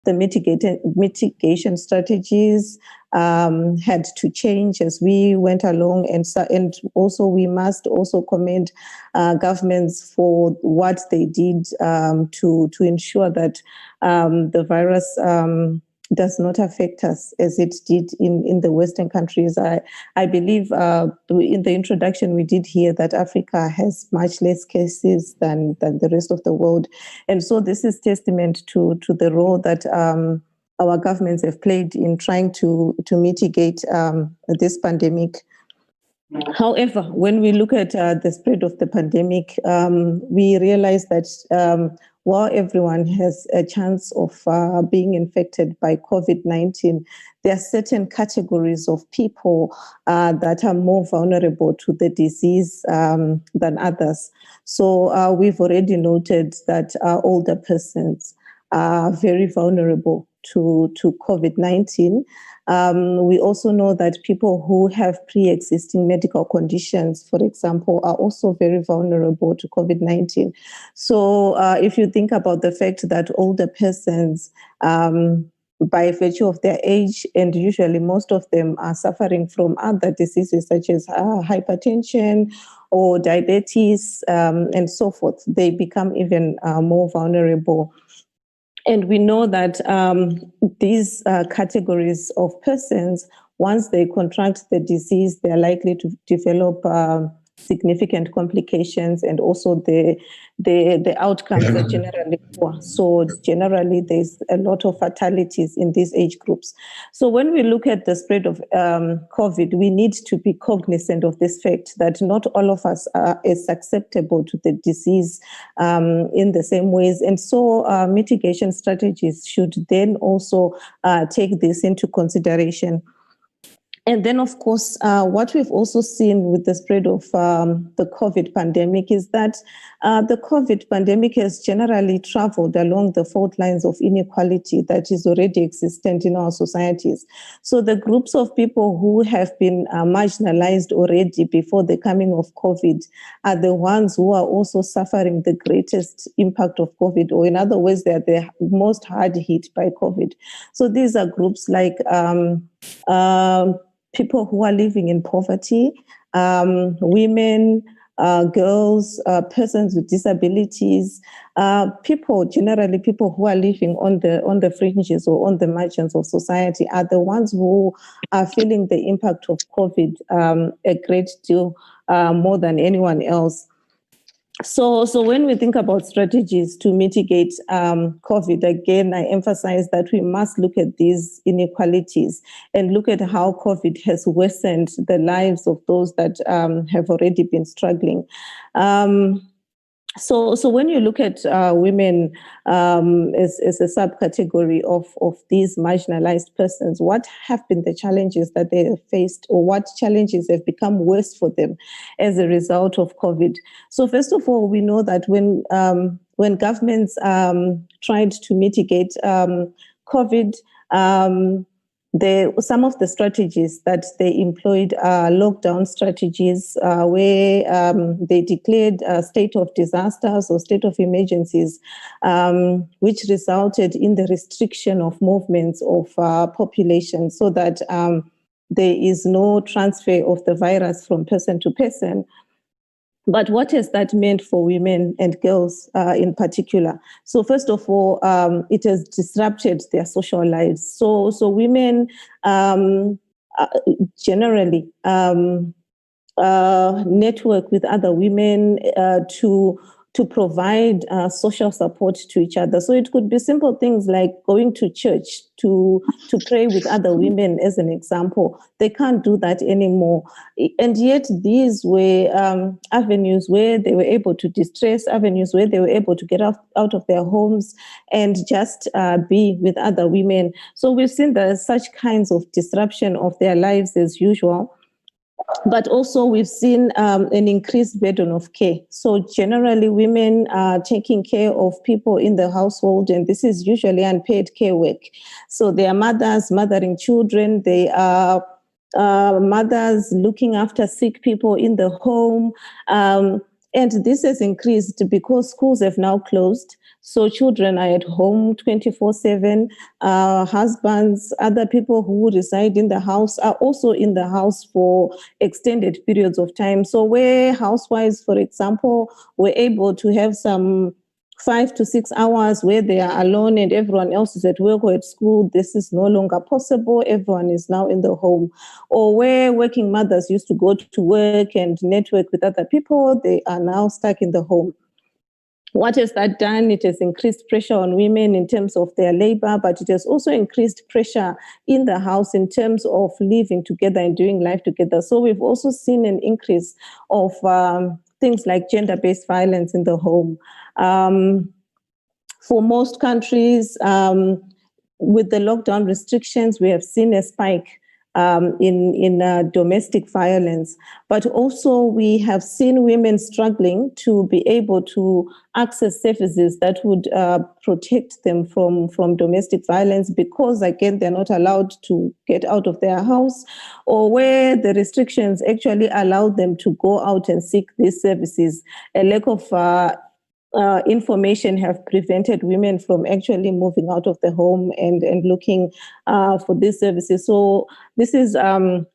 the mitigation strategies had to change as we went along, and also we must also commend governments for what they did to ensure that the virus does not affect us as it did in the Western countries. I believe in the introduction we did hear that Africa has much less cases than the rest of the world. And so this is testament to the role that our governments have played in trying to mitigate this pandemic. However, when we look at the spread of the pandemic, we realize that while everyone has a chance of being infected by COVID-19, there are certain categories of people that are more vulnerable to the disease than others. So we've already noted that older persons are very vulnerable to COVID-19. We also know that people who have pre-existing medical conditions, for example, are also very vulnerable to COVID-19. So if you think about the fact that older persons, by virtue of their age, and usually most of them are suffering from other diseases such as hypertension or diabetes and so forth, they become even more vulnerable. And we know that these categories of persons, once they contract the disease, they're likely to develop significant complications, and also the outcomes are generally poor. So generally, there's a lot of fatalities in these age groups. So when we look at the spread of COVID, we need to be cognizant of this fact that not all of us are as susceptible to the disease in the same ways. And so mitigation strategies should then also take this into consideration. And then, of course, what we've also seen with the spread of the COVID pandemic is that the COVID pandemic has generally traveled along the fault lines of inequality that is already existent in our societies. So the groups of people who have been marginalized already before the coming of COVID are the ones who are also suffering the greatest impact of COVID, or in other words, they are the most hard hit by COVID. So these are groups like people who are living in poverty, women, girls, persons with disabilities, people who are living on the fringes or on the margins of society are the ones who are feeling the impact of COVID a great deal more than anyone else. So when we think about strategies to mitigate COVID, again, I emphasize that we must look at these inequalities and look at how COVID has worsened the lives of those that have already been struggling. So when you look at women as a subcategory of these marginalized persons, what have been the challenges that they have faced, or what challenges have become worse for them as a result of COVID? So first of all, we know that when governments tried to mitigate COVID, some of the strategies that they employed are lockdown strategies where they declared a state of disasters or state of emergencies, which resulted in the restriction of movements of population so that there is no transfer of the virus from person to person. But what has that meant for women and girls in particular? So first of all, it has disrupted their social lives. So women generally network with other women to provide social support to each other. So it could be simple things like going to church to pray with other women, as an example. They can't do that anymore. And yet these were avenues where they were able to distress, avenues where they were able to get out of their homes and just be with other women. So we've seen there's such kinds of disruption of their lives as usual. But also we've seen an increased burden of care. So generally women are taking care of people in the household, and this is usually unpaid care work. So they are mothers mothering children, they are mothers looking after sick people in the home. And this has increased because schools have now closed. So children are at home 24/7. Husbands, other people who reside in the house are also in the house for extended periods of time. So where housewives, for example, were able to have some 5 to 6 hours where they are alone and everyone else is at work or at school, this is no longer possible. Everyone is now in the home. Or where working mothers used to go to work and network with other people, they are now stuck in the home. What has that done? It has increased pressure on women in terms of their labor, but it has also increased pressure in the house in terms of living together and doing life together. So we've also seen an increase of things like gender-based violence in the home. For most countries, with the lockdown restrictions, we have seen a spike in domestic violence, but also we have seen women struggling to be able to access services that would protect them from domestic violence because, again, they're not allowed to get out of their house, or where the restrictions actually allow them to go out and seek these services. A lack of information have prevented women from actually moving out of the home and looking for these services. So this is a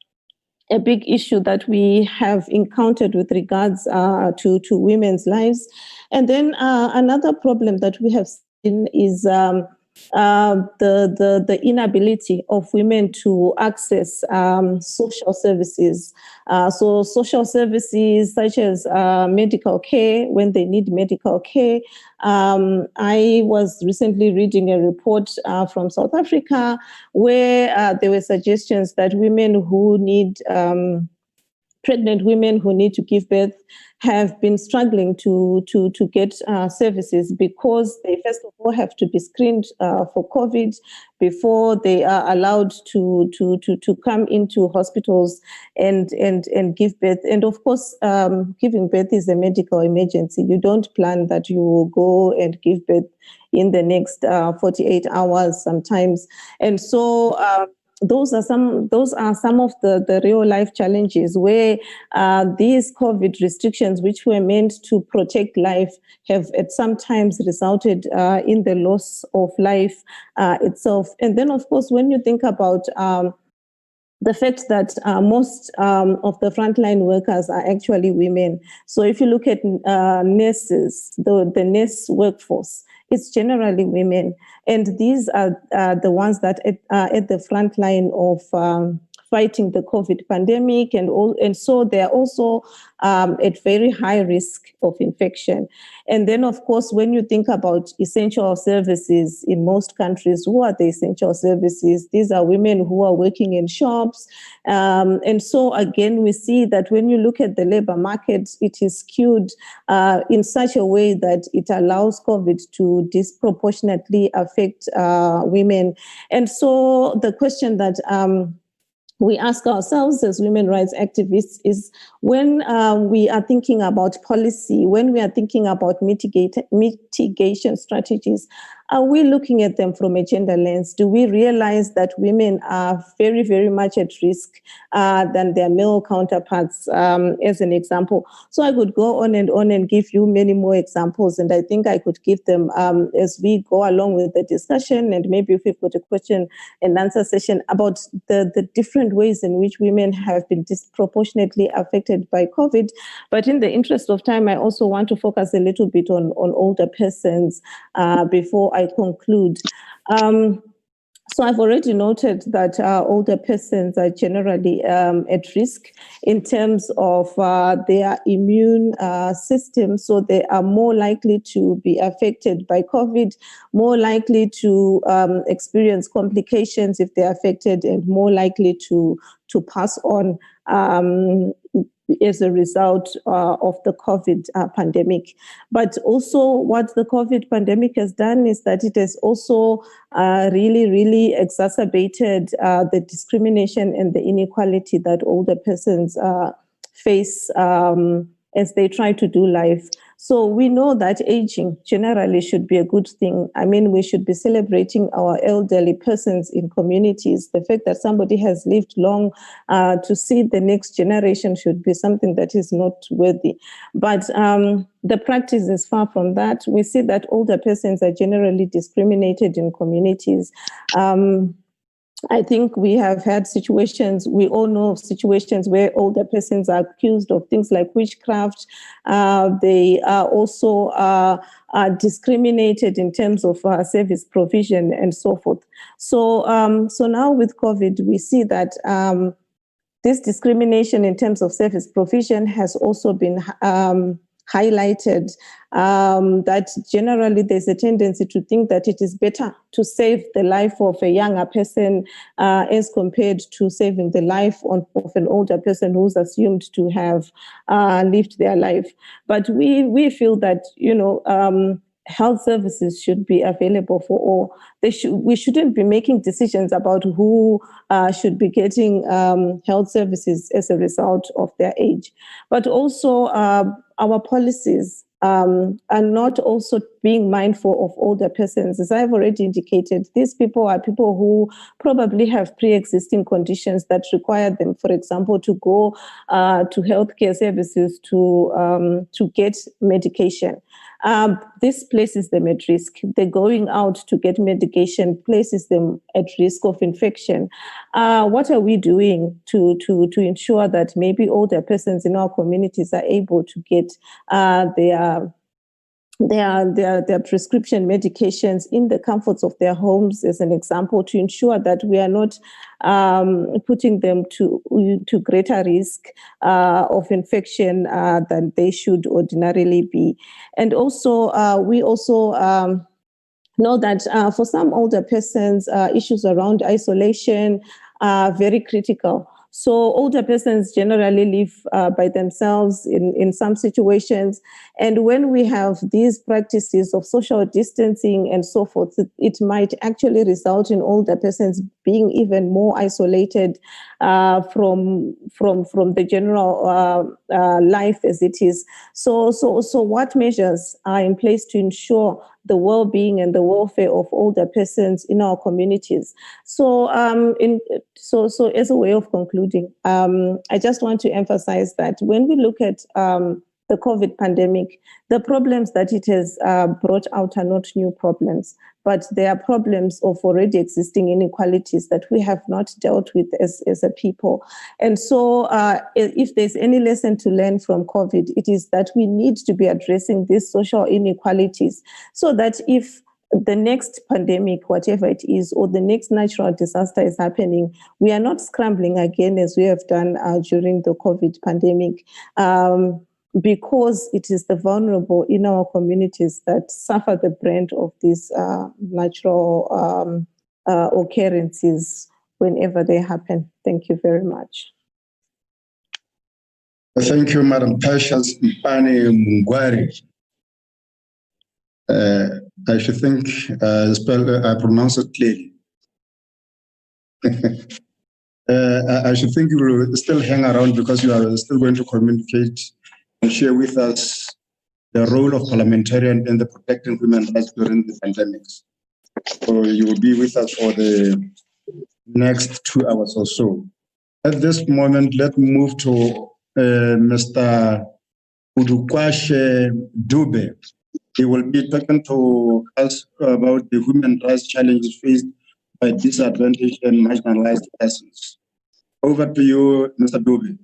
big issue that we have encountered with regards to women's lives. And then another problem that we have seen is the inability of women to access social services. So social services such as medical care when they need medical care. I was recently reading a report from South Africa where there were suggestions that women who need pregnant women who need to give birth have been struggling to get services because they first of all have to be screened for COVID before they are allowed to come into hospitals and give birth. And of course, giving birth is a medical emergency. You don't plan that you will go and give birth in the next 48 hours sometimes. And so those are some of the real life challenges where these COVID restrictions, which were meant to protect life, have at sometimes resulted in the loss of life itself. And then, of course, when you think about the fact that most of the frontline workers are actually women. So if you look at nurses, the nurse workforce, it's generally women. And these are the ones that are at the front line of fighting the COVID pandemic. And so they're also at very high risk of infection. And then, of course, when you think about essential services in most countries, who are the essential services? These are women who are working in shops. And so, again, we see that when you look at the labor market, it is skewed in such a way that it allows COVID to disproportionately affect women. And so the question that we ask ourselves as women rights activists is when we are thinking about policy, when we are thinking about mitigation strategies, are we looking at them from a gender lens? Do we realize that women are very, very much at risk than their male counterparts, as an example? So I could go on and give you many more examples, and I think I could give them as we go along with the discussion, and maybe if we've got a question and answer session about the different ways in which women have been disproportionately affected by COVID. But in the interest of time, I also want to focus a little bit on older persons before I conclude. So I've already noted that older persons are generally at risk in terms of their immune system. So they are more likely to be affected by COVID, more likely to experience complications if they're affected, and more likely to pass on as a result of the COVID pandemic. But also what the COVID pandemic has done is that it has also really, really exacerbated the discrimination and the inequality that older persons face as they try to do life. So we know that aging generally should be a good thing. I mean, we should be celebrating our elderly persons in communities. The fact that somebody has lived long to see the next generation should be something that is noteworthy. But the practice is far from that. We see that older persons are generally discriminated in communities. I think we have had situations, we all know of situations where older persons are accused of things like witchcraft. They are also discriminated in terms of service provision and so forth. So now with COVID, we see that this discrimination in terms of service provision has also been highlighted, that generally there's a tendency to think that it is better to save the life of a younger person as compared to saving the life of an older person who's assumed to have lived their life. But we feel that, health services should be available for all. We shouldn't be making decisions about who should be getting health services as a result of their age. But also our policies are not also being mindful of older persons. As I've already indicated, these people are people who probably have pre-existing conditions that require them, for example, to go to healthcare services to get medication. This places them at risk. They're going out to get medication places them at risk of infection. What are we doing to ensure that maybe older persons in our communities are able to get their prescription medications in the comforts of their homes, as an example, to ensure that we are not putting them to greater risk of infection than they should ordinarily be. And also, we also know that for some older persons, issues around isolation are very critical. So older persons generally live by themselves in some situations. And when we have these practices of social distancing and so forth, it might actually result in older persons being even more isolated from the general life as it is. So what measures are in place to ensure the well-being and the welfare of older persons in our communities? So as a way of concluding, I just want to emphasize that when we look at the COVID pandemic, the problems that it has brought out are not new problems, but they are problems of already existing inequalities that we have not dealt with as a people. And so if there's any lesson to learn from COVID, it is that we need to be addressing these social inequalities so that if the next pandemic, whatever it is, or the next natural disaster is happening, we are not scrambling again as we have done during the COVID pandemic, because it is the vulnerable in our communities that suffer the brunt of these natural occurrences whenever they happen. Thank you very much. Thank you, Madam Patience Mpane Mungwari. I should think I pronounce it clearly. I should think you will still hang around because you are still going to communicate and share with us the role of parliamentarian in the protecting human rights during the pandemics. So you will be with us for the next 2 hours or so. At this moment, let's move to Mr. Udukwashe Dube. He will be talking to us about the human rights challenges faced by disadvantaged and marginalized persons. Over to you, Mr. Dube.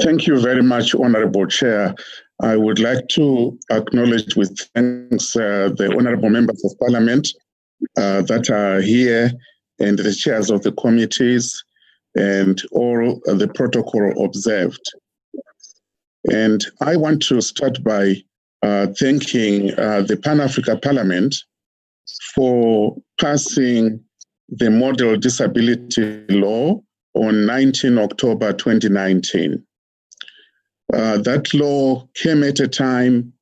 Thank you very much, Honorable Chair. I would like to acknowledge with thanks the Honorable Members of Parliament that are here and the chairs of the committees and all the protocol observed. And I want to start by thanking the Pan-African Parliament for passing the Model Disability Law on 19 October 2019. That law came at a time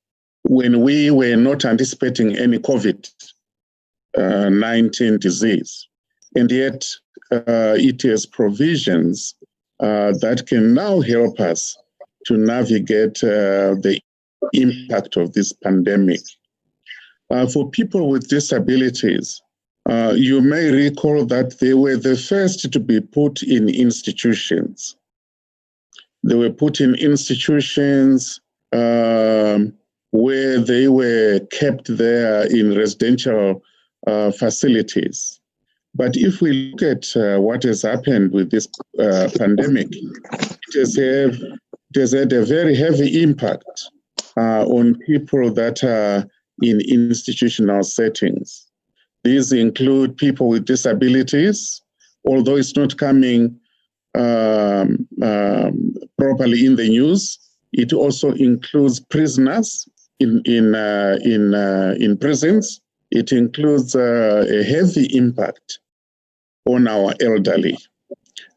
when we were not anticipating any COVID-19 disease. And yet it has provisions that can now help us to navigate the impact of this pandemic. For people with disabilities, you may recall that they were the first to be put in institutions. They were put in institutions where they were kept there in residential facilities. But if we look at what has happened with this pandemic, it has had a very heavy impact on people that are in institutional settings. These include people with disabilities, although it's not coming properly in the news. It also includes prisoners in prisons. It includes a heavy impact on our elderly.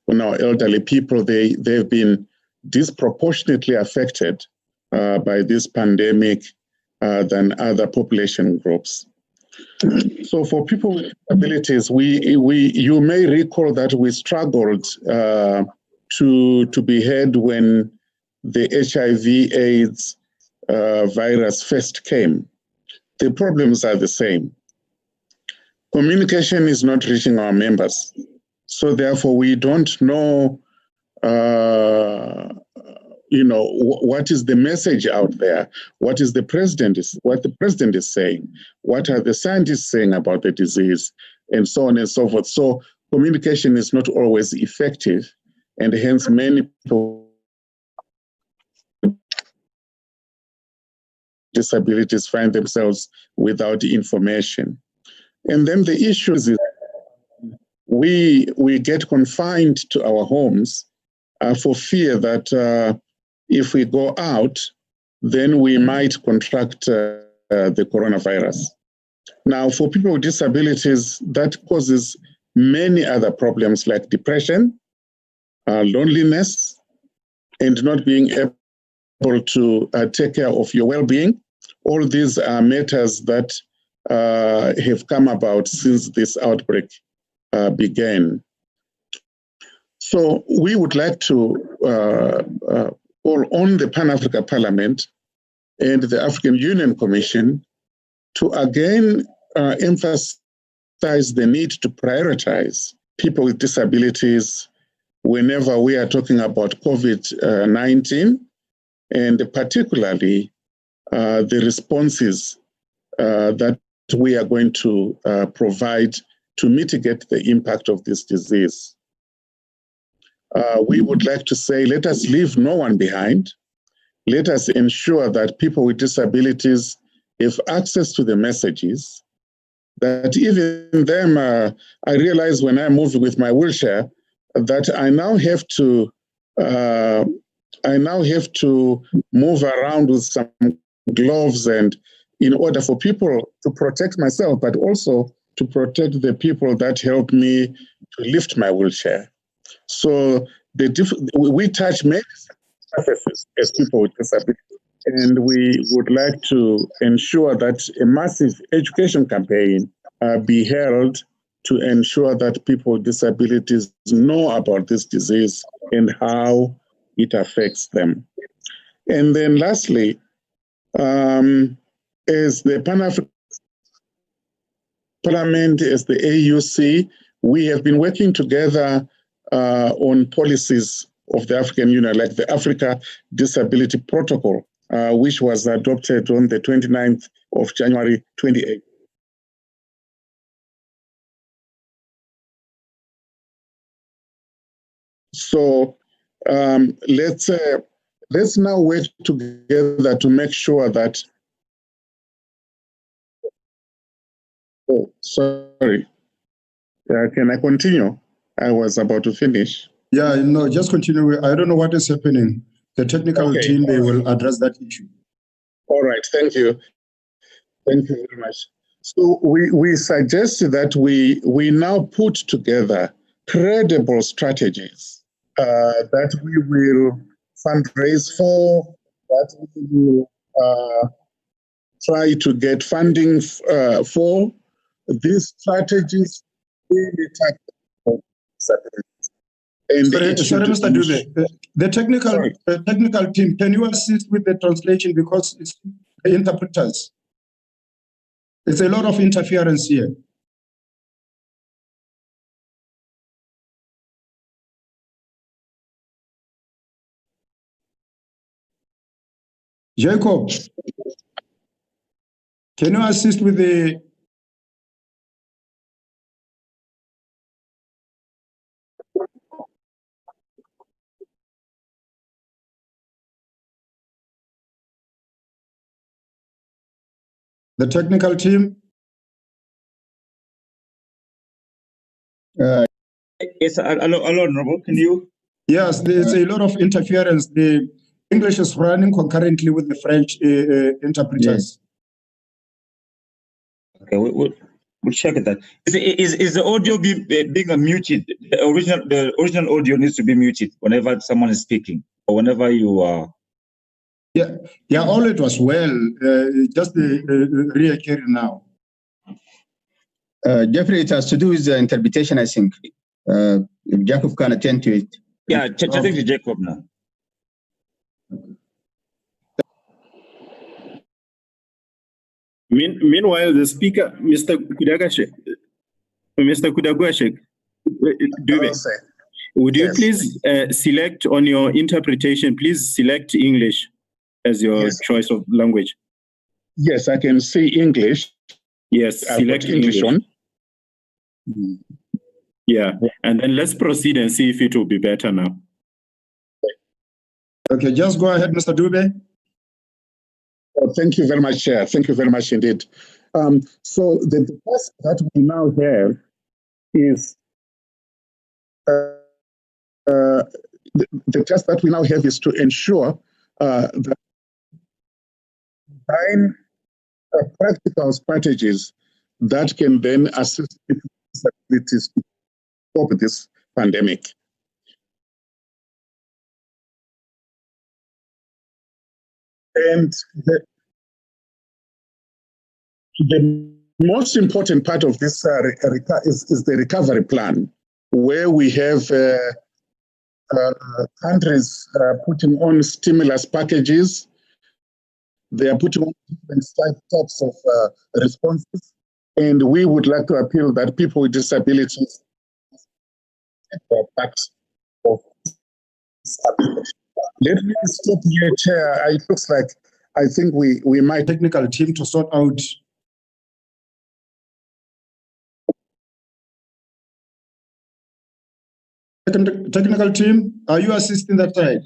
On our elderly people, they've been disproportionately affected by this pandemic than other population groups. So for people with disabilities, you may recall that we struggled to be heard when the HIV/AIDS virus first came. The problems are the same. Communication is not reaching our members. So therefore, we don't know, what is the message out there? What the president is saying? What are the scientists saying about the disease? And so on and so forth. So communication is not always effective, and hence many people with disabilities find themselves without information. And then the issue is we get confined to our homes for fear that if we go out, then we might contract the coronavirus. Now, for people with disabilities, that causes many other problems like depression, loneliness, and not being able to take care of your well-being. All these are matters that have come about since this outbreak began. So we would like to call on the Pan-African Parliament and the African Union Commission to again emphasize the need to prioritize people with disabilities whenever we are talking about COVID-19, and particularly the responses that we are going to provide to mitigate the impact of this disease. We would like to say, let us leave no one behind. Let us ensure that people with disabilities have access to the messages, that even them, I realize when I moved with my wheelchair, that I now have to move around with some gloves, and in order for people to protect myself, but also to protect the people that help me to lift my wheelchair. So we touch many surfaces as people with disabilities, and we would like to ensure that a massive education campaign be held to ensure that people with disabilities know about this disease and how it affects them. And then lastly, as the Pan-African Parliament, as the AUC, we have been working together on policies of the African Union, like the Africa Disability Protocol, which was adopted on the 29th of January 2018. So let's now work together to make sure that. Oh, sorry. Can I continue? I was about to finish. Yeah, no, just continue. I don't know what is happening. The technical team, they will address that issue. All right, thank you. Thank you very much. So we suggest that we now put together credible strategies that we will fundraise for, that we will try to get funding for. These strategies really tackle disabilities. And sorry, Mr. Dube. The technical team, can you assist with the translation because it's the interpreters? It's a lot of interference here. Jacob, can you assist with the technical team? Yes, hello, Honorable, can you? Yes, there's a lot of interference. The English is running concurrently with the French interpreters. Okay, we'll check that. Is the audio being muted? The original audio needs to be muted whenever someone is speaking or whenever you are. Yeah, all it was well. Just reoccurring now. Jeffrey, it has to do with the interpretation, I think. If Jacob can attend to it. Yeah, chatting to Jacob now. Meanwhile, the speaker, Mr. Kudagwashek, would you please select on your interpretation, please select English as your choice of language? Yes, I can see English. Yes, select English on. Yeah, and then let's proceed and see if it will be better now. Okay, just go ahead, Mr. Dube. Thank you very much, Chair. Thank you very much indeed. So the task that we now have is the task that we now have is to ensure that design practical strategies that can then assist people with disabilities to cope with this pandemic. And the most important part of this is the recovery plan, where we have countries putting on stimulus packages. They are putting on different types of responses. And we would like to appeal that people with disabilities are part of this. Let me stop here, Chair. It looks like I think we might technical team to sort out. Technical team, are you assisting that side?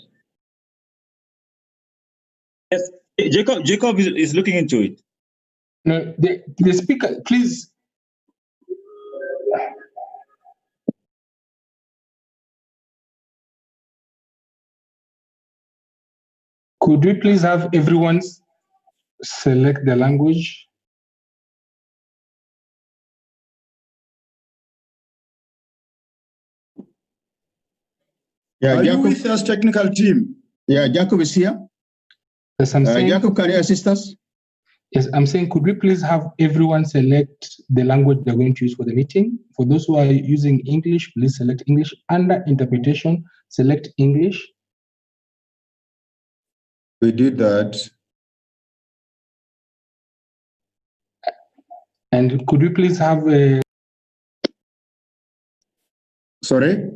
Yes, Jacob is looking into it. No, the speaker, please. Could we please have everyone select the language? Yeah, are you with us, technical team? Yeah, Jacob is here. Yes, I'm saying. Jacob, can you assist us? Yes, I'm saying, could we please have everyone select the language they're going to use for the meeting? For those who are using English, please select English. Under interpretation, select English. We did that. And could we please have a... Sorry?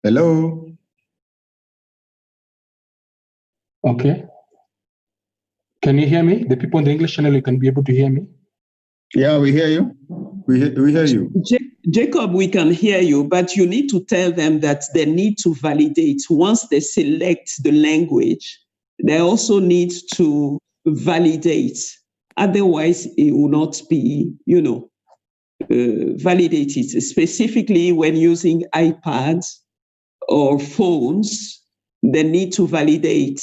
Hello? Okay. Can you hear me? The people on the English channel, you can be able to hear me? Yeah, we hear you. We hear you. Jacob, we can hear you, but you need to tell them that they need to validate. Once they select the language, they also need to validate. Otherwise, it will not be, validated, specifically when using iPads or phones, they need to validate.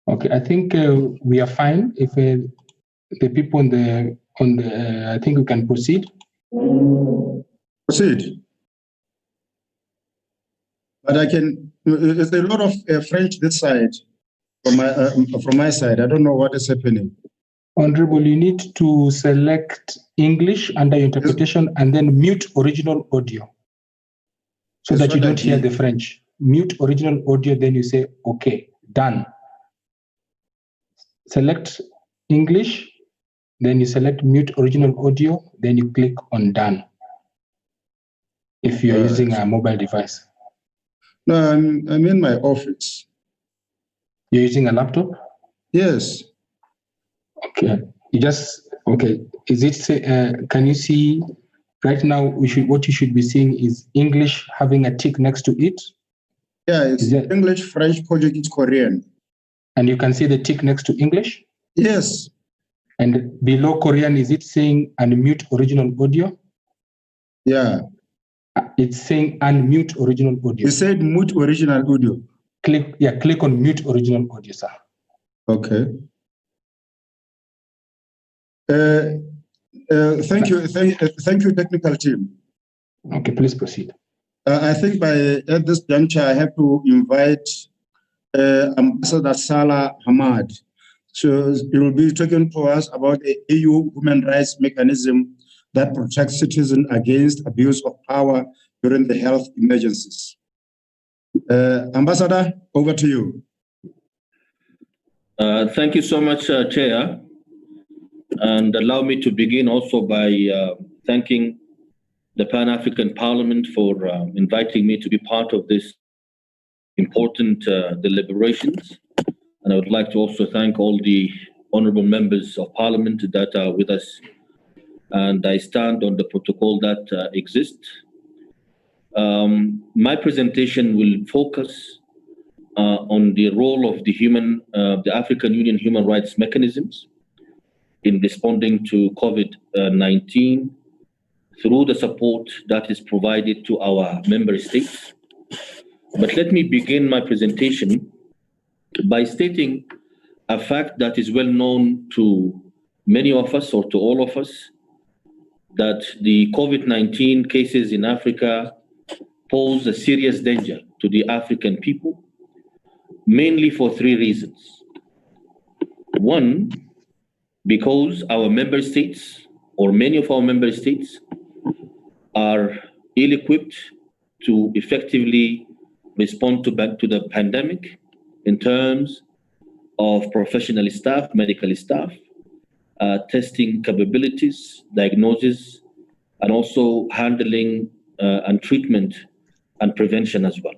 Okay, I think we are fine. If the people on the I think we can proceed. Proceed. But I can. There's a lot of French this side from my side. I don't know what is happening. Honorable, you need to select English under interpretation and then mute original audio so that you don't hear the French. Mute original audio, then you say, okay, done. Select English, then you select mute original audio, then you click on done if you're using a mobile device. No, I'm in my office. You're using a laptop? Yes. Okay. Okay. Is it, can you see right now, what you should be seeing is English having a tick next to it? Yeah, it's English, French, Portuguese, Korean. And you can see the tick next to English? Yes. And below Korean, is it saying unmute original audio? Yeah. It's saying unmute original audio. You said mute original audio. Click on mute original audio, sir. Okay. Thank you, technical team. Okay, please proceed. I think at this juncture, I have to invite Ambassador Salah Hamad. So he will be talking to us about the EU human rights mechanism that protects citizens against abuse of power during the health emergencies. Ambassador, over to you. Thank you so much, Chair. And allow me to begin also by thanking the Pan-African Parliament for inviting me to be part of this important deliberations. And I would like to also thank all the honorable members of Parliament that are with us. And I stand on the protocol that exists. My presentation will focus on the role of the African Union human rights mechanisms in responding to COVID-19 through the support that is provided to our member states. But let me begin my presentation by stating a fact that is well known to many of us, or to all of us, that the COVID-19 cases in Africa pose a serious danger to the African people, mainly for three reasons. One, because our member states, or many of our member states, are ill-equipped to effectively respond to the pandemic in terms of professional staff, medical staff, testing capabilities, diagnosis, and also handling and treatment and prevention as well.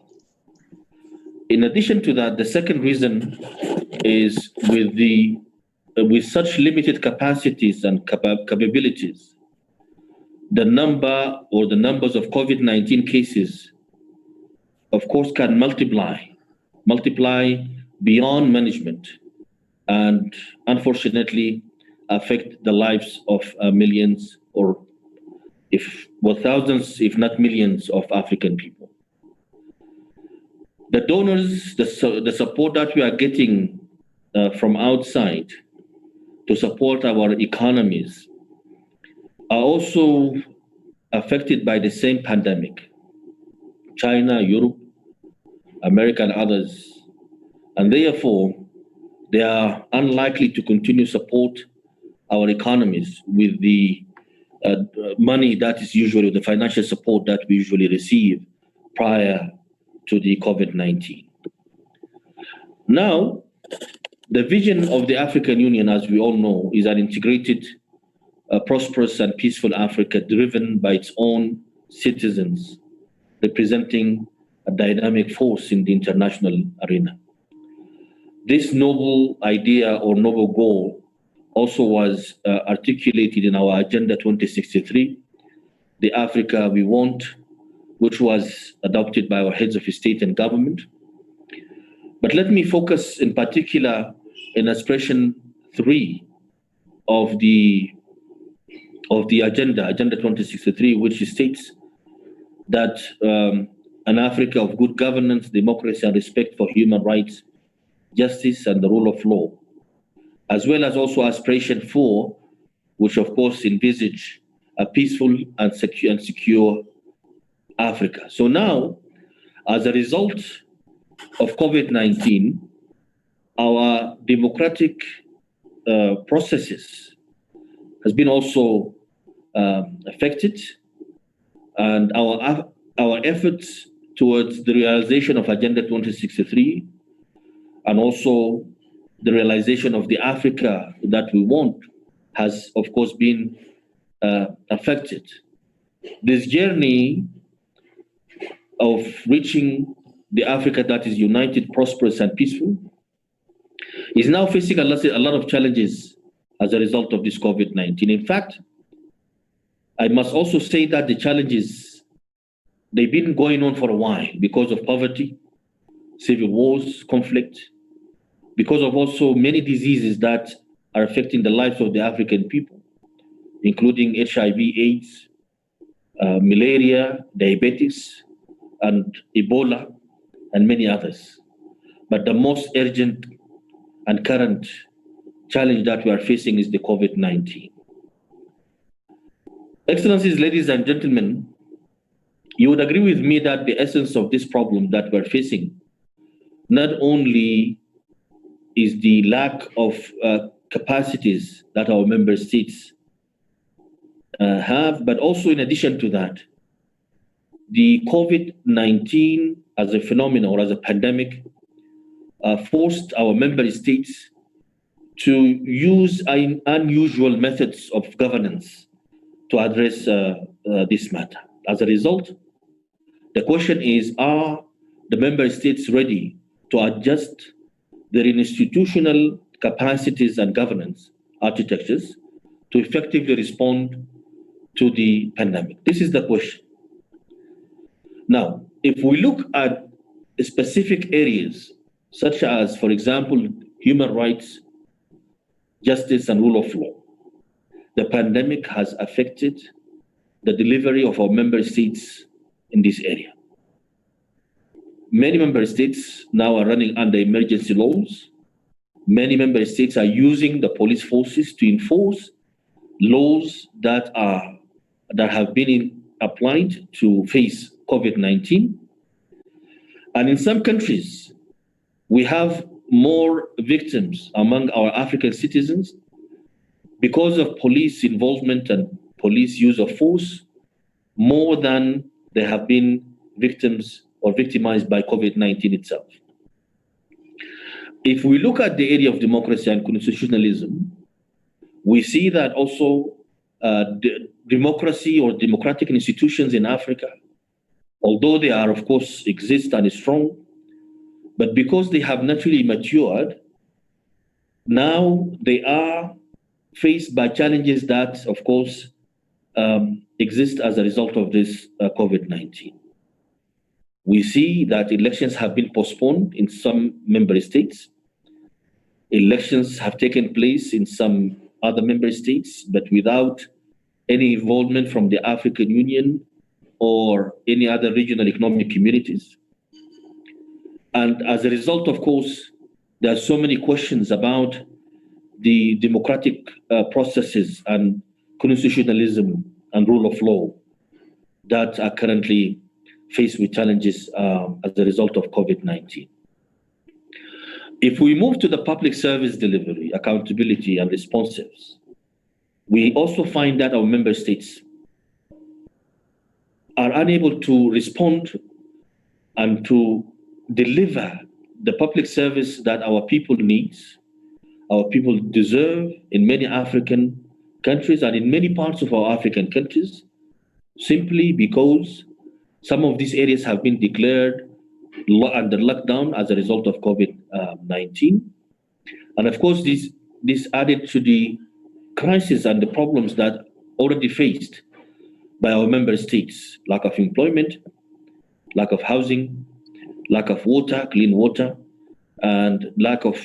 In addition to that, the second reason is with such limited capacities and capabilities, the numbers of COVID-19 cases, of course, can multiply beyond management, and unfortunately affect the lives of millions, or thousands, if not millions, of African people. The donors, the support that we are getting from outside to support our economies are also affected by the same pandemic. China, Europe, America, and others. And therefore, they are unlikely to continue support our economies with the money that is usually, the financial support that we usually receive prior to the COVID-19. Now, the vision of the African Union, as we all know, is an integrated, prosperous and peaceful Africa driven by its own citizens, representing a dynamic force in the international arena. This noble idea or noble goal also was articulated in our Agenda 2063, the Africa we want, which was adopted by our heads of state and government. But let me focus in particular in expression 3 of the Agenda 2063, which states that an Africa of good governance, democracy, and respect for human rights, justice, and the rule of law, as well as also aspiration 4, which of course envisage a peaceful and secure Africa. So now, as a result of COVID-19, our democratic processes has been also affected, and our efforts towards the realization of Agenda 2063 and also the realization of the Africa that we want has, of course, been affected. This journey of reaching the Africa that is united, prosperous, and peaceful is now facing a lot of challenges as a result of this COVID-19. In fact, I must also say that the challenges, they've been going on for a while because of poverty, civil wars, conflict, because of also many diseases that are affecting the lives of the African people, including HIV, AIDS, malaria, diabetes, and Ebola, and many others. But the most urgent and current challenge that we are facing is the COVID-19. Excellencies, ladies and gentlemen, you would agree with me that the essence of this problem that we're facing not only is the lack of capacities that our member states have, but also in addition to that, the COVID-19 as a phenomenon or as a pandemic forced our member states to use unusual methods of governance to address this matter. As a result, the question is, are the member states ready to adjust their institutional capacities and governance architectures to effectively respond to the pandemic? This is the question. Now, if we look at specific areas, such as, for example, human rights, justice, and rule of law, the pandemic has affected the delivery of our member states in this area. Many member states now are running under emergency laws. Many member states are using the police forces to enforce laws that have been applied to face COVID-19. And in some countries, we have more victims among our African citizens because of police involvement and police use of force, more than there have been victims or victimized by COVID-19 itself. If we look at the area of democracy and constitutionalism, we see that also the democracy or democratic institutions in Africa, although they are, of course, exist and is strong, but because they have naturally matured, now they are faced by challenges that, of course, exist as a result of this COVID-19. We see that elections have been postponed in some member states. Elections have taken place in some other member states, but without any involvement from the African Union or any other regional economic communities. And as a result, of course, there are so many questions about the democratic processes and constitutionalism and rule of law that are currently faced with challenges as a result of COVID-19. If we move to the public service delivery, accountability, and responsiveness, we also find that our member states are unable to respond and to deliver the public service that our people need, our people deserve in many African countries and in many parts of our African countries, simply because some of these areas have been declared under lockdown as a result of COVID-19. And of course, this added to the crisis and the problems that already faced by our member states: lack of employment, lack of housing, lack of water, clean water, and lack of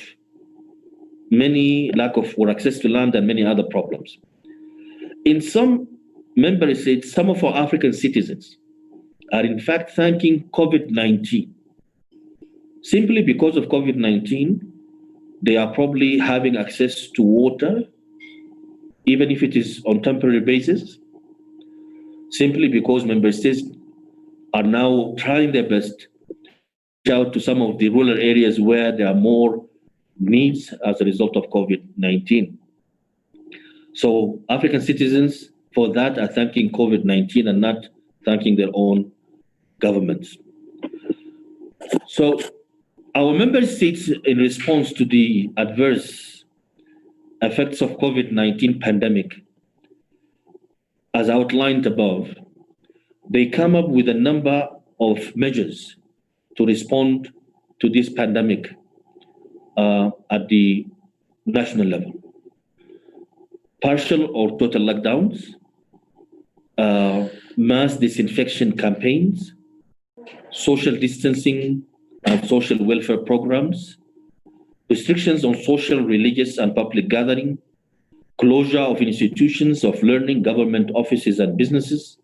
access to land and many other problems. In some member states, some of our African citizens are in fact thanking COVID-19. Simply because of COVID-19, they are probably having access to water, even if it is on temporary basis, simply because member states are now trying their best to reach out to some of the rural areas where there are more needs as a result of COVID-19. So African citizens for that are thanking COVID-19 and not thanking their own governments. So our member states, in response to the adverse effects of COVID-19 pandemic, as outlined above, they come up with a number of measures to respond to this pandemic at the national level. Partial or total lockdowns, mass disinfection campaigns, social distancing and social welfare programs, restrictions on social, religious, and public gathering, closure of institutions of learning, government offices, and businesses,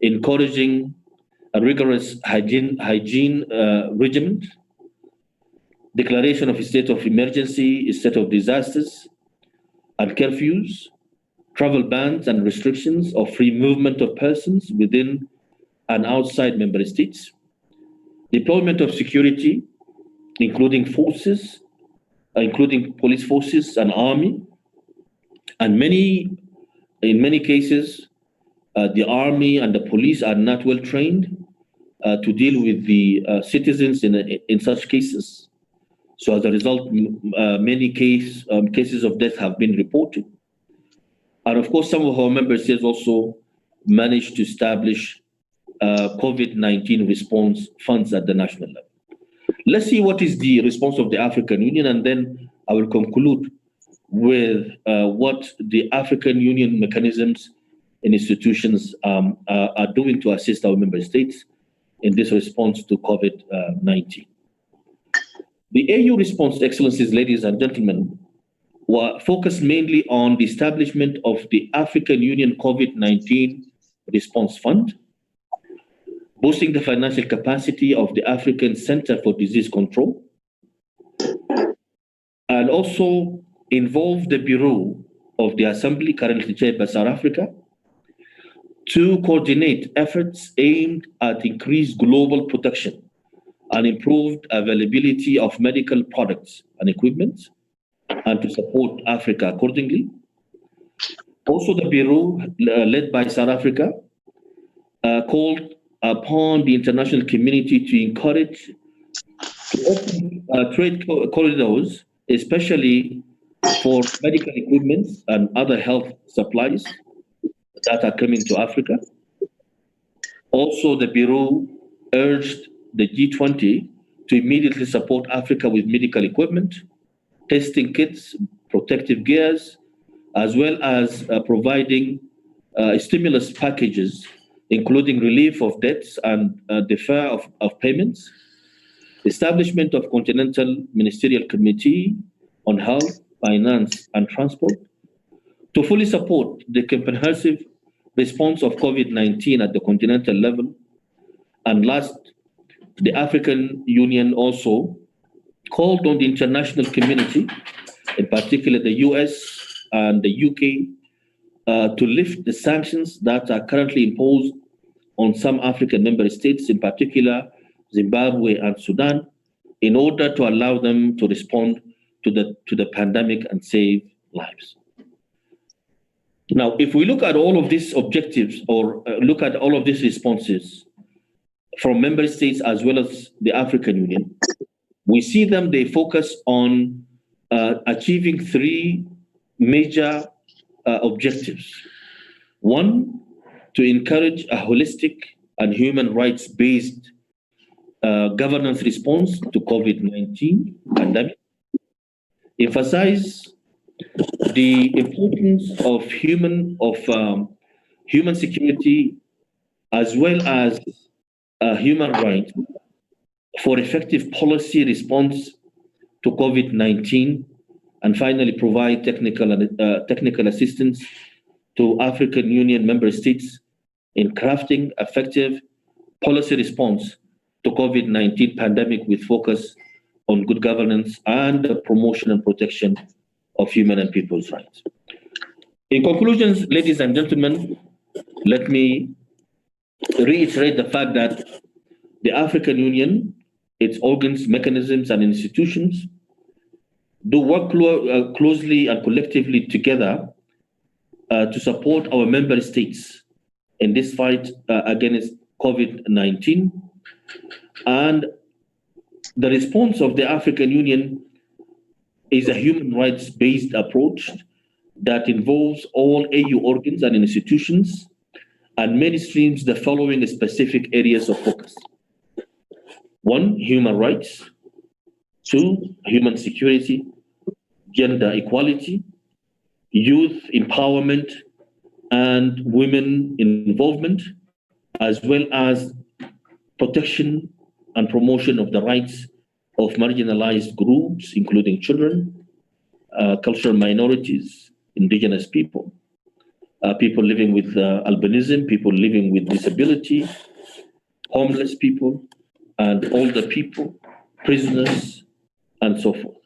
encouraging a rigorous hygiene regimen, declaration of a state of emergency, a state of disasters, and curfews, travel bans and restrictions of free movement of persons within and outside member states, deployment of security, including forces, including police forces and army, and in many cases, the army and the police are not well trained to deal with the citizens in such cases. So as a result, many cases of death have been reported. And of course, some of our member states also managed to establish COVID-19 response funds at the national level. Let's see what is the response of the African Union, and then I will conclude with what the African Union mechanisms and institutions are doing to assist our member states in this response to COVID-19. The AU response, Excellencies, ladies and gentlemen, were focused mainly on the establishment of the African Union COVID-19 Response Fund, boosting the financial capacity of the African Center for Disease Control, and also involved the Bureau of the Assembly, currently chaired by South Africa, to coordinate efforts aimed at increased global protection and improved availability of medical products and equipment, and to support Africa accordingly. Also, the Bureau, led by South Africa, called upon the international community to encourage to open trade corridors, especially for medical equipment and other health supplies that are coming to Africa. Also, the Bureau urged the G20 to immediately support Africa with medical equipment, testing kits, protective gears, as well as providing stimulus packages, including relief of debts and defer of payments, establishment of Continental Ministerial Committee on Health, Finance, and Transport, to fully support the comprehensive response of COVID-19 at the continental level. And last, the African Union also called on the international community, in particular the US and the UK, to lift the sanctions that are currently imposed on some African member states, in particular Zimbabwe and Sudan, in order to allow them to respond to the pandemic and save lives. Now, if we look at all of these objectives, or look at all of these responses from member states as well as the African Union, we see them, they focus on achieving three major objectives. One, to encourage a holistic and human rights-based governance response to COVID-19 pandemic, emphasize the importance of human security as well as human rights for effective policy response to COVID-19, and finally provide technical assistance to African Union member states in crafting effective policy response to COVID-19 pandemic with focus on good governance and the promotion and protection of human and people's rights. In conclusion, ladies and gentlemen, let me reiterate the fact that the African Union, its organs, mechanisms, and institutions do work closely and collectively together to support our member states in this fight against COVID-19. And the response of the African Union is a human rights-based approach that involves all AU organs and institutions and mainstreams the following specific areas of focus. 1, human rights. 2, human security, gender equality, youth empowerment, and women involvement, as well as protection and promotion of the rights of marginalized groups, including children, cultural minorities, indigenous people, people living with albinism, people living with disability, homeless people, and older people, prisoners, and so forth.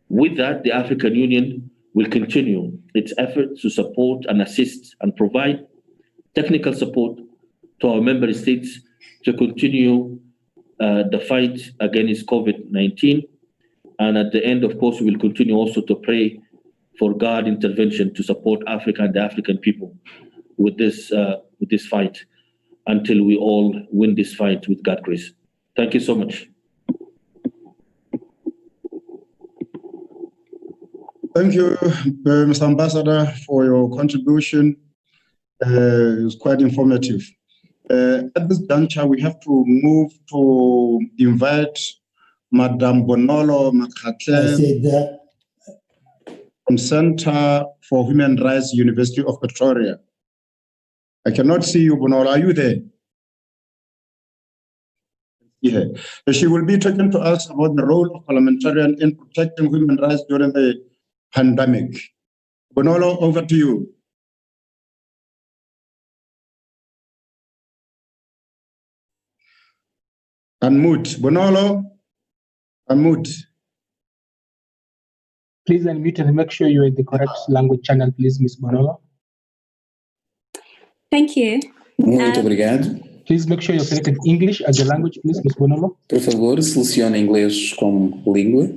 With that, the African Union will continue its efforts to support and assist and provide technical support to our member states to continue the fight against COVID-19. And at the end, of course, we will continue also to pray for God intervention to support Africa and the African people with this fight until we all win this fight with God's grace. Thank you so much. Thank you, Mr. Ambassador, for your contribution. It was quite informative. At this juncture, we have to move to invite Madame Bonolo Makhatle from Center for Human Rights, University of Pretoria. I cannot see you, Bonolo. Are you there? Yeah. She will be talking to us about the role of parliamentarians in protecting human rights during the pandemic. Bonolo, over to you. Unmute. Bonolo, unmute. Please unmute and make sure you're in the correct language channel, please, Ms. Bonolo. Thank you. Muito obrigado. Please make sure you're selected English as the language, please, Ms. Bonolo. Por favor, selecione inglês como língua.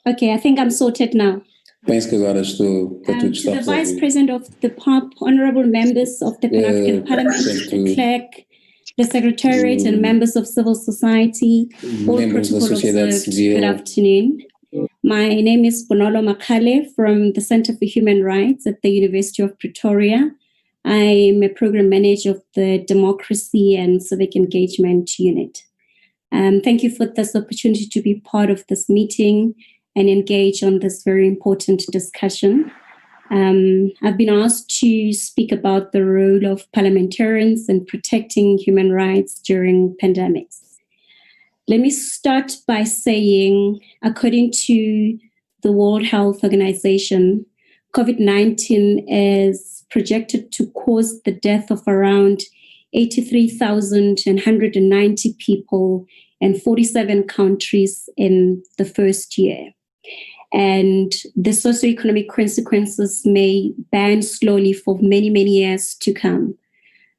Okay, I think I'm sorted now. Penso que agora tudo está The Vice resolvido. President of the PAP, honorable members of the Pan-African Parliment, the clerk, the Secretariat, and members of civil society, all Membros da protocol sociedade observed, civil. good afternoon. My name is Bonolo Makhatle from the Center for Human Rights at the University of Pretoria. I'm a program manager of the Democracy and Civic Engagement Unit. Thank you for this opportunity to be part of this meeting and engage on this very important discussion. I've been asked to speak about the role of parliamentarians in protecting human rights during pandemics. Let me start by saying, according to the World Health Organization, COVID-19 is projected to cause the death of around 83,190 people in 47 countries in the first year. And the socioeconomic consequences may burn slowly for many, many years to come.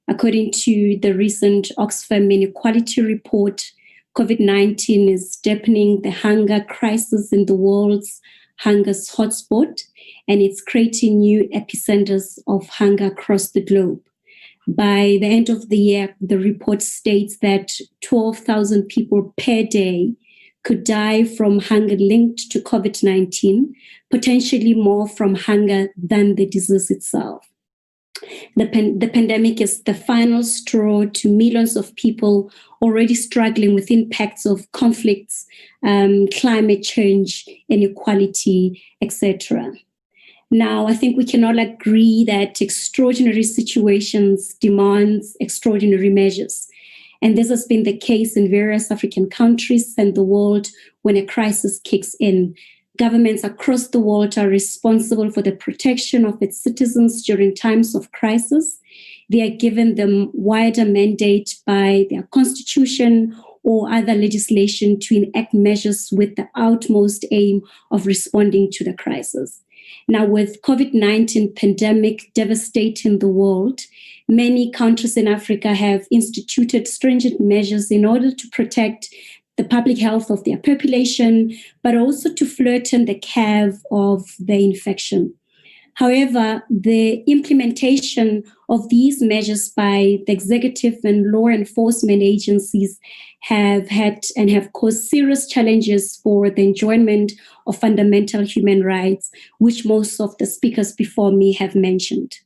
According to the recent Oxfam Inequality Report, COVID-19 is deepening the hunger crisis in the world's hunger hotspot, and it's creating new epicenters of hunger across the globe. By the end of the year, the report states that 12,000 people per day could die from hunger linked to COVID-19, potentially more from hunger than the disease itself. The pandemic is the final straw to millions of people already struggling with impacts of conflicts, climate change, inequality, etc. Now, I think we can all agree that extraordinary situations demand extraordinary measures. And this has been the case in various African countries and the world when a crisis kicks in. Governments across the world are responsible for the protection of its citizens during times of crisis. They are given the wider mandate by their constitution or other legislation to enact measures with the utmost aim of responding to the crisis. Now, with COVID-19 pandemic devastating the world, many countries in Africa have instituted stringent measures in order to protect the public health of their population, but also to flatten the curve of the infection. However, the implementation of these measures by the executive and law enforcement agencies have had and have caused serious challenges for the enjoyment of fundamental human rights, which most of the speakers before me have mentioned.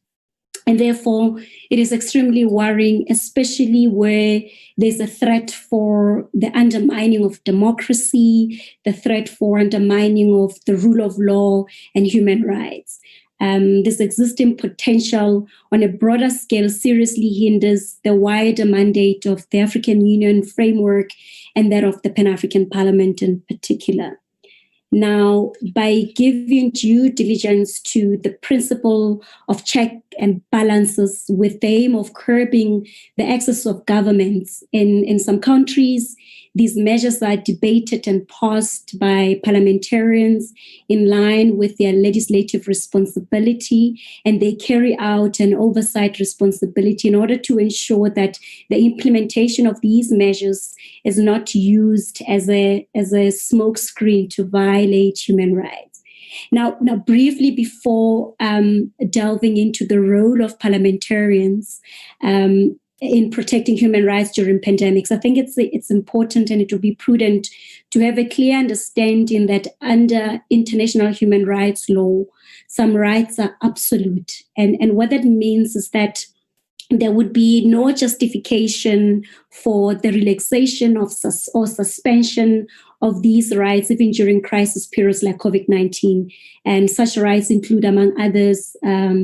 And therefore, it is extremely worrying, especially where there's a threat for the undermining of democracy, the threat for undermining of the rule of law and human rights. This existing potential on a broader scale seriously hinders the wider mandate of the African Union framework and that of the Pan-African Parliament in particular. Now, by giving due diligence to the principle of check and balances with the aim of curbing the excess of governments in some countries, these measures are debated and passed by parliamentarians in line with their legislative responsibility, and they carry out an oversight responsibility in order to ensure that the implementation of these measures is not used as a smokescreen to violate human rights. Now, briefly before delving into the role of parliamentarians in protecting human rights during pandemics, I think it's important and it will be prudent to have a clear understanding that under international human rights law, some rights are absolute. And what that means is that there would be no justification for the relaxation of or suspension of these rights, even during crisis periods like COVID-19. And such rights include, among others,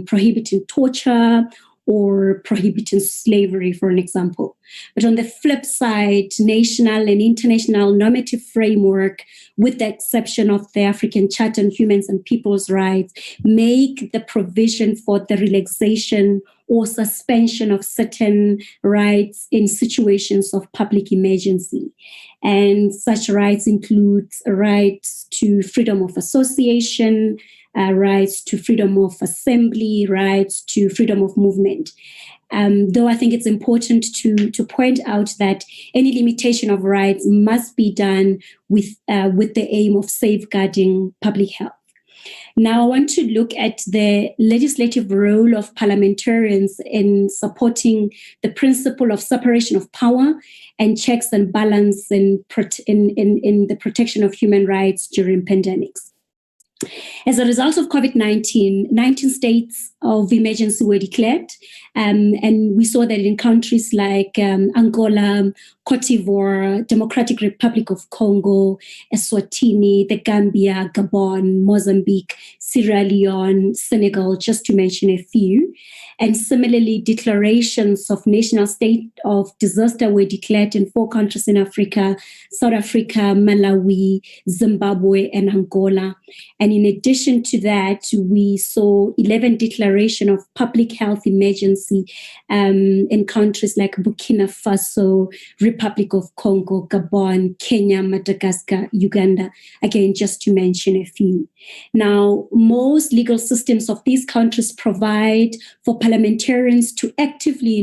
prohibiting torture or prohibiting slavery, for an example. But on the flip side, national and international normative framework, with the exception of the African Charter on Human and People's Rights, make the provision for the relaxation or suspension of certain rights in situations of public emergency. And such rights include rights to freedom of association, rights to freedom of assembly, rights to freedom of movement. Though I think it's important to point out that any limitation of rights must be done with the aim of safeguarding public health. Now, I want to look at the legislative role of parliamentarians in supporting the principle of separation of power and checks and balance in the protection of human rights during pandemics. As a result of COVID-19, 19 states of emergency were declared, and we saw that in countries like Angola, Cote d'Ivoire, Democratic Republic of Congo, Eswatini, the Gambia, Gabon, Mozambique, Sierra Leone, Senegal, just to mention a few. And similarly, declarations of national state of disaster were declared in 4 countries in Africa: South Africa, Malawi, Zimbabwe, and Angola. And in addition to that, we saw 11 declarations of public health emergency in countries like Burkina Faso, Republic of Congo, Gabon, Kenya, Madagascar, Uganda, again, just to mention a few. Now, most legal systems of these countries provide for parliamentarians to actively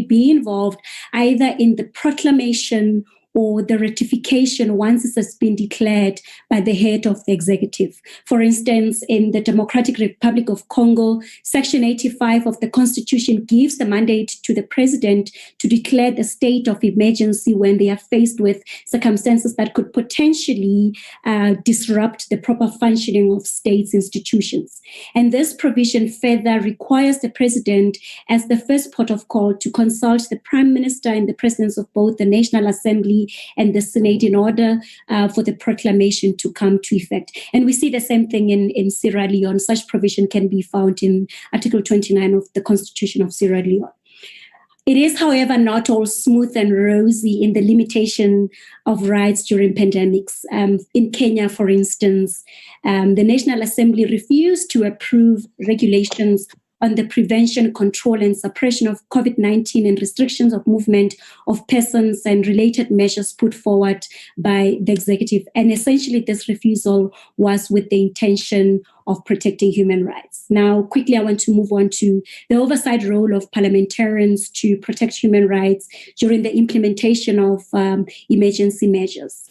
be involved either in the proclamation or the ratification once it has been declared by the head of the executive. For instance, in the Democratic Republic of Congo, Section 85 of the Constitution gives the mandate to the president to declare the state of emergency when they are faced with circumstances that could potentially disrupt the proper functioning of states' institutions. And this provision further requires the president, as the first port of call, to consult the prime minister and the presidents of both the National Assembly and the Senate in order for the proclamation to come to effect. And we see the same thing in Sierra Leone. Such provision can be found in Article 29 of the Constitution of Sierra Leone. It is, however, not all smooth and rosy in the limitation of rights during pandemics. In Kenya, for instance, the National Assembly refused to approve regulations on the prevention, control, and suppression of COVID-19 and restrictions of movement of persons and related measures put forward by the executive. And essentially, this refusal was with the intention of protecting human rights. Now, quickly, I want to move on to the oversight role of parliamentarians to protect human rights during the implementation of emergency measures.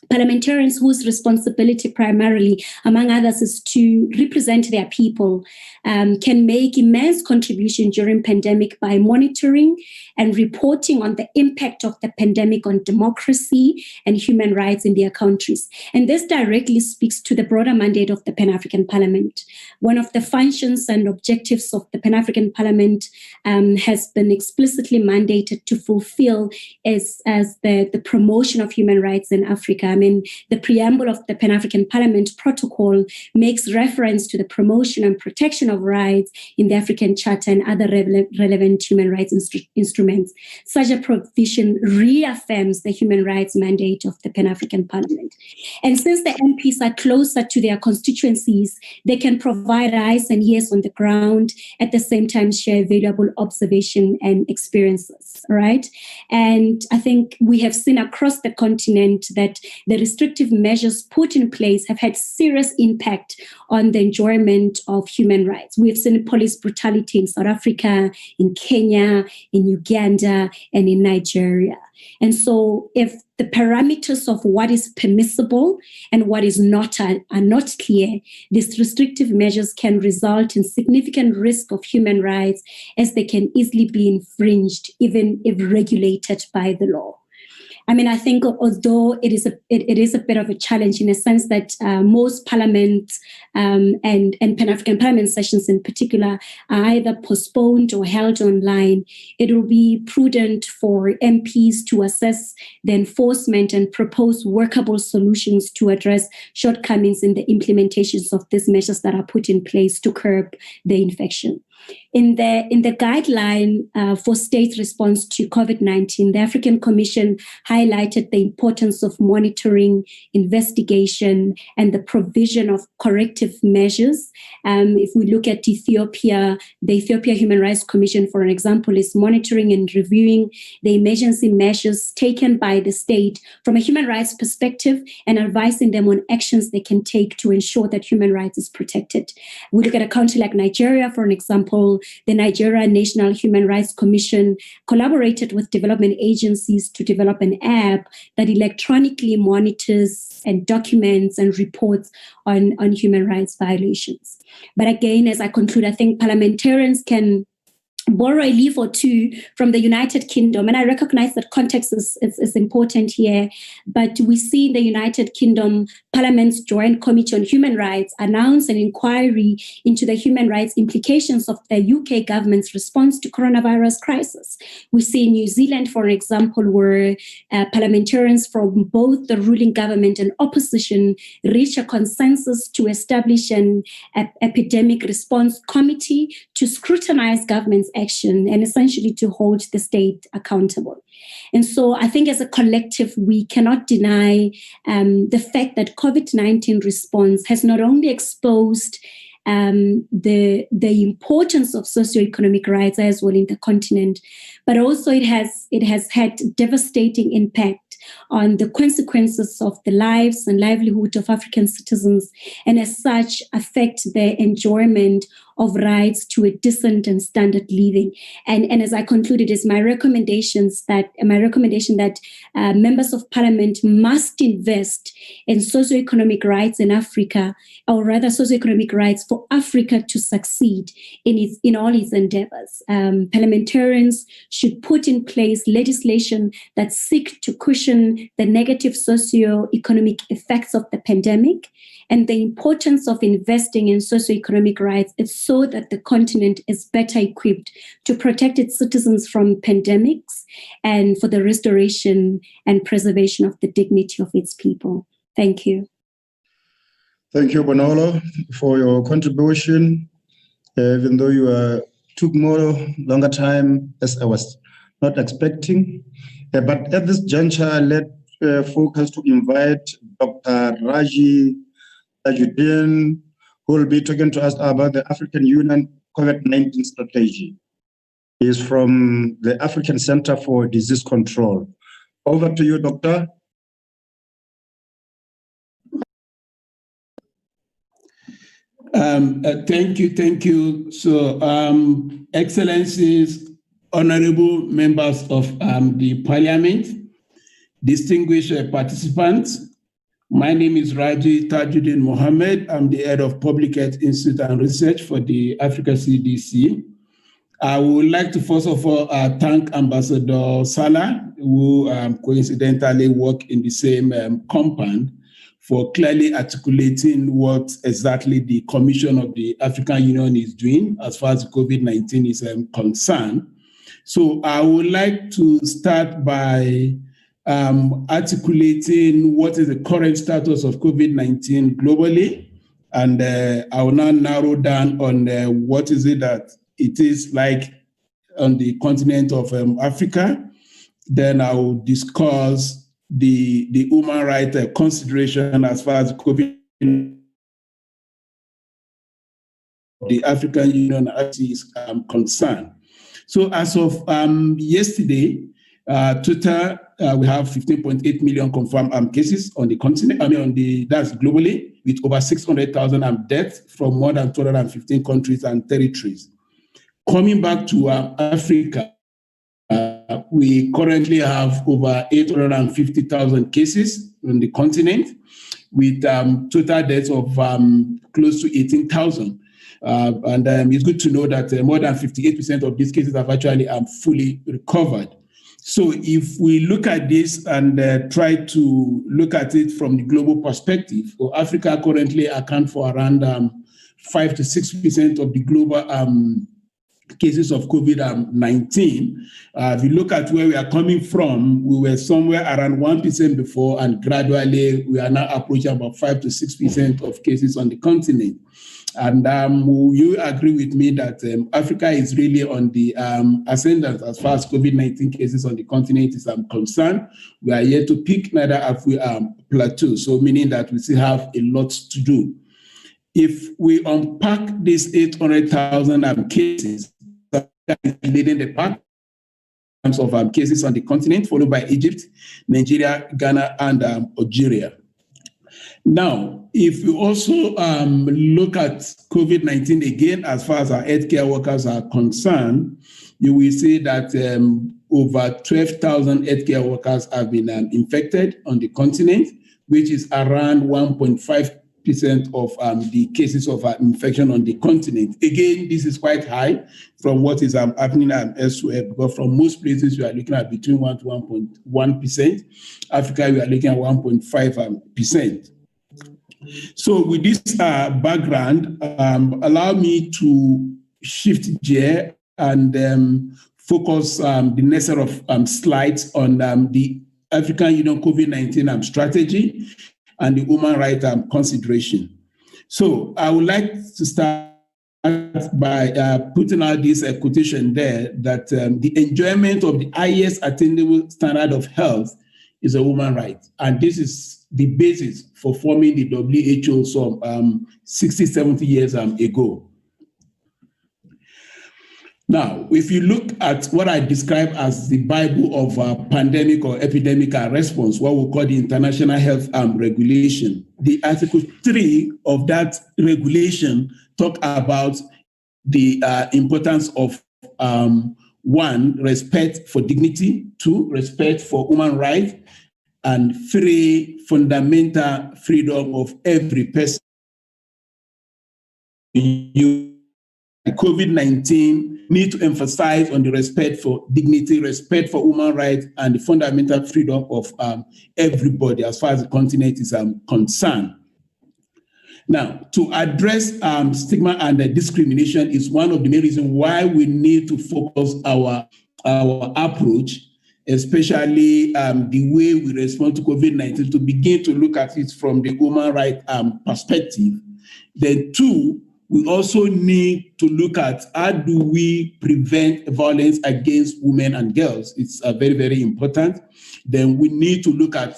Parliamentarians whose responsibility primarily, among others, is to represent their people, can make immense contribution during pandemic by monitoring and reporting on the impact of the pandemic on democracy and human rights in their countries. And this directly speaks to the broader mandate of the Pan-African Parliament. One of the functions and objectives of the Pan-African Parliament has been explicitly mandated to fulfill as the promotion of human rights in Africa. I mean, the preamble of the Pan-African Parliament protocol makes reference to the promotion and protection of rights in the African Charter and other relevant human rights instruments. Such a provision reaffirms the human rights mandate of the Pan-African Parliament. And since the MPs are closer to their constituencies, they can provide eyes and ears on the ground, at the same time share valuable observation and experiences, right? And I think we have seen across the continent that the restrictive measures put in place have had serious impact on the enjoyment of human rights. We've seen police brutality in South Africa, in Kenya, in Uganda, and in Nigeria. And so if the parameters of what is permissible and what is not are not clear, these restrictive measures can result in significant risk of human rights, as they can easily be infringed even if regulated by the law. I mean, I think although it is a bit of a challenge in a sense that most parliaments and Pan-African Parliament sessions in particular are either postponed or held online, it will be prudent for MPs to assess the enforcement and propose workable solutions to address shortcomings in the implementations of these measures that are put in place to curb the infection. In the guideline for state response to COVID-19, the African Commission highlighted the importance of monitoring, investigation, and the provision of corrective measures. If we look at Ethiopia, the Ethiopia Human Rights Commission, for an example, is monitoring and reviewing the emergency measures taken by the state from a human rights perspective and advising them on actions they can take to ensure that human rights is protected. We look at a country like Nigeria, for an example. The Nigeria National Human Rights Commission collaborated with development agencies to develop an app that electronically monitors and documents and reports on human rights violations. But again, as I conclude, I think parliamentarians can borrow a leaf or two from the United Kingdom. And I recognize that context is important here, but we see in the United Kingdom, Parliament's Joint Committee on Human Rights announced an inquiry into the human rights implications of the UK government's response to coronavirus crisis. We see in New Zealand, for example, where parliamentarians from both the ruling government and opposition reached a consensus to establish an epidemic response committee to scrutinize government's action and essentially to hold the state accountable. And so I think as a collective, we cannot deny the fact that COVID-19 response has not only exposed the importance of socioeconomic rights as well in the continent, but also it has had devastating impact on the consequences of the lives and livelihood of African citizens, and as such affect their enjoyment of rights to a decent and standard living. And as I concluded, is my recommendation that members of parliament must invest in socioeconomic rights in Africa, or rather socioeconomic rights for Africa to succeed in all its endeavors. Parliamentarians should put in place legislation that seek to cushion the negative socioeconomic effects of the pandemic. And the importance of investing in socioeconomic rights is so that the continent is better equipped to protect its citizens from pandemics and for the restoration and preservation of the dignity of its people. Thank you. Thank you, Bonolo, for your contribution. Even though you took longer time, as I was not expecting. But at this juncture, let's focus to invite Dr. Raji Tajuddin, who will be talking to us about the African Union COVID-19 strategy is from the African Center for Disease Control. Over to you, Doctor. Thank you. So, Excellencies, honorable members of the Parliament, distinguished participants, my name is Raji Tajuddin Mohammed. I'm the head of Public Health Institute and Research for the Africa CDC. I would like to first of all thank Ambassador Salah, who coincidentally work in the same compound, for clearly articulating what exactly the Commission of the African Union is doing as far as COVID-19 is concerned. So I would like to start by articulating what is the current status of COVID-19 globally. And I will now narrow down on what is it that it is like on the continent of Africa. Then I will discuss the human rights consideration as far as COVID, the African Union is concerned. So as of yesterday, total we have 15.8 million confirmed cases on the continent. That's globally, with over 600,000 deaths from more than 215 countries and territories. Coming back to Africa, we currently have over 850,000 cases on the continent, with total deaths of close to 18,000. And it's good to know that more than 58% of these cases have actually fully recovered. So if we look at this and try to look at it from the global perspective, Africa currently accounts for around 5 to 6% of the global cases of COVID-19. If you look at where we are coming from, we were somewhere around 1% before, and gradually we are now approaching about 5 to 6% of cases on the continent. And will you agree with me that Africa is really on the ascendant as far as COVID-19 cases on the continent is concerned? We are yet to peak, neither have we plateau, so meaning that we still have a lot to do. If we unpack these 800,000 cases, is leading the pack in terms of cases on the continent, followed by Egypt, Nigeria, Ghana, and Algeria. Now, if you also look at COVID-19 again, as far as our healthcare workers are concerned, you will see that over 12,000 healthcare workers have been infected on the continent, which is around 1.5% of the cases of infection on the continent. Again, this is quite high from what is happening elsewhere, because from most places we are looking at between 1 to 1.1%. Africa, we are looking at 1.5%. So with this background, allow me to shift gear and focus the next set of slides on the African Union COVID-19 strategy and the human rights consideration. So I would like to start by putting out this quotation there that the enjoyment of the highest attainable standard of health is a human right. And this is the basis for forming the WHO some 60, 70 years ago. Now, if you look at what I describe as the Bible of pandemic or epidemic response, what we call the International Health Regulation, the Article 3 of that regulation talk about the importance of 1, respect for dignity, 2, respect for human rights, and 3, fundamental freedom of every person. COVID-19 need to emphasize on the respect for dignity, respect for human rights, and the fundamental freedom of everybody as far as the continent is concerned. Now, to address stigma and discrimination is one of the main reasons why we need to focus our approach, especially the way we respond to COVID-19, to begin to look at it from the human rights perspective. Then 2, we also need to look at how do we prevent violence against women and girls. It's very, very important. Then we need to look at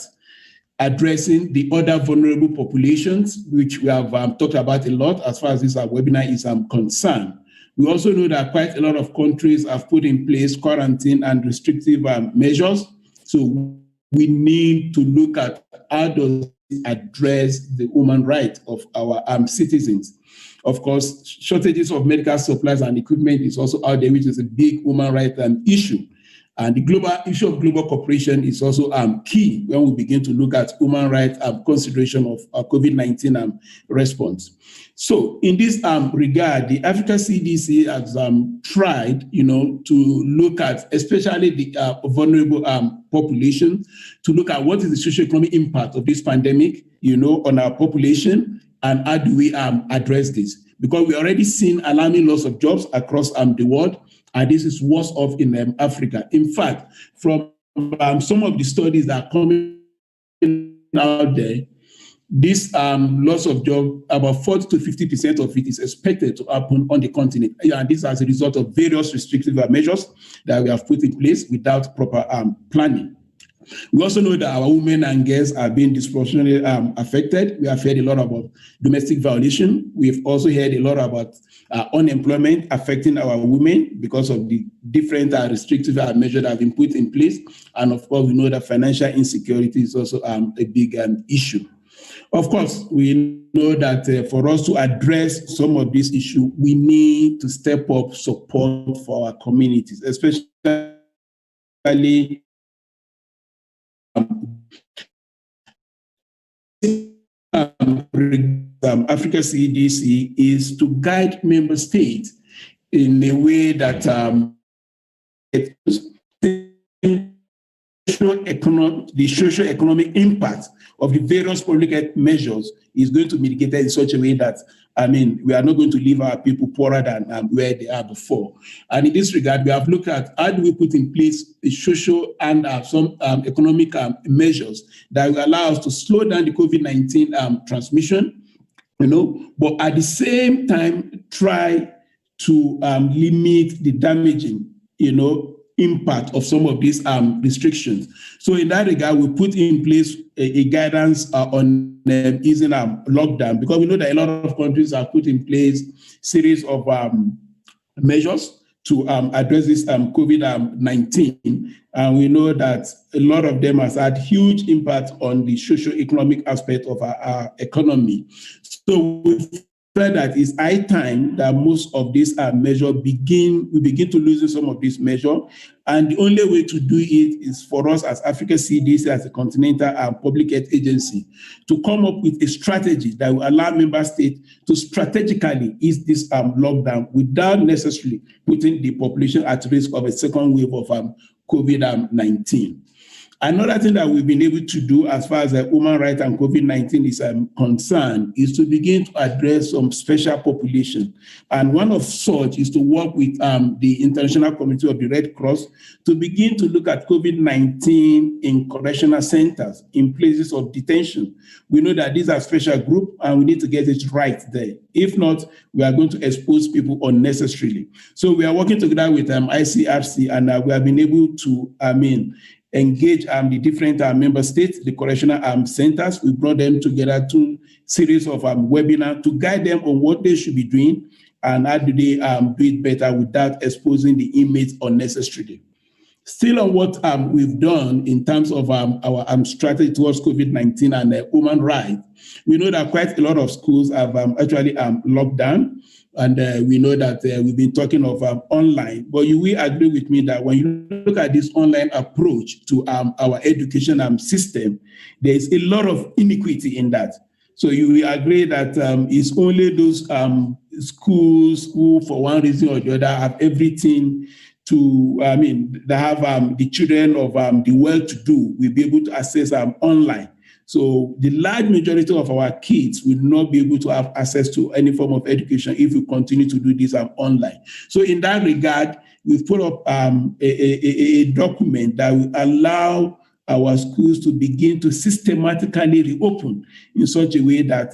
addressing the other vulnerable populations, which we have talked about a lot as far as this webinar is concerned. We also know that quite a lot of countries have put in place quarantine and restrictive measures. So we need to look at how does it address the human right of our citizens. Of course, shortages of medical supplies and equipment is also out there, which is a big human right issue. And the global issue of global cooperation is also key when we begin to look at human rights consideration of COVID-19 response. So in this regard, the Africa CDC has tried, to look at, especially the vulnerable population, to look at what is the socioeconomic impact of this pandemic, on our population, and how do we address this? Because we already seen alarming loss of jobs across the world, and this is worse off in Africa. In fact, from some of the studies that are coming out there, this loss of job, about 40 to 50% of it is expected to happen on the continent. And this as a result of various restrictive measures that we have put in place without proper planning. We also know that our women and girls are being disproportionately affected. We have heard a lot about domestic violation. We've also heard a lot about unemployment affecting our women because of the different restrictive measures that have been put in place. And of course, we know that financial insecurity is also a big issue. Of course, we know that for us to address some of these issues, we need to step up support for our communities, especially Africa CDC is to guide member states in a way that the socio-economic impact of the various public health measures is going to mitigate in such a way that, we are not going to leave our people poorer than where they are before. And in this regard, we have looked at how do we put in place a social and some economic measures that will allow us to slow down the COVID-19 transmission, but at the same time, try to limit the damaging, impact of some of these restrictions. So in that regard, we put in place a guidance on easing lockdown, because we know that a lot of countries have put in place series of measures to address this COVID-19. And we know that a lot of them has had huge impact on the socio-economic aspect of our economy. So we felt that it's high time that most of these measures we begin to loosen some of these measures. And the only way to do it is for us as Africa CDC, as a continental public health agency, to come up with a strategy that will allow member states to strategically ease this lockdown without necessarily putting the population at risk of a second wave of COVID-19. Another thing that we've been able to do as far as human rights and COVID-19 is concerned is to begin to address some special population. And one of such is to work with the International Committee of the Red Cross to begin to look at COVID-19 in correctional centers, in places of detention. We know that these are special groups and we need to get it right there. If not, we are going to expose people unnecessarily. So we are working together with ICRC, and we have been able to, engage the different member states, the correctional centers. We brought them together to series of webinars to guide them on what they should be doing and how do they do it better without exposing the inmates unnecessarily. Still on what we've done in terms of our strategy towards COVID-19 and human rights, we know that quite a lot of schools have actually locked down. And we know that we've been talking of online, but you will agree with me that when you look at this online approach to our education system, there is a lot of inequity in that. So you will agree that it's only those schools who, for one reason or the other, have everything to, they have the children of the well-to-do will be able to access online. So the large majority of our kids will not be able to have access to any form of education if we continue to do this online. So in that regard, we've put up a document that will allow our schools to begin to systematically reopen in such a way that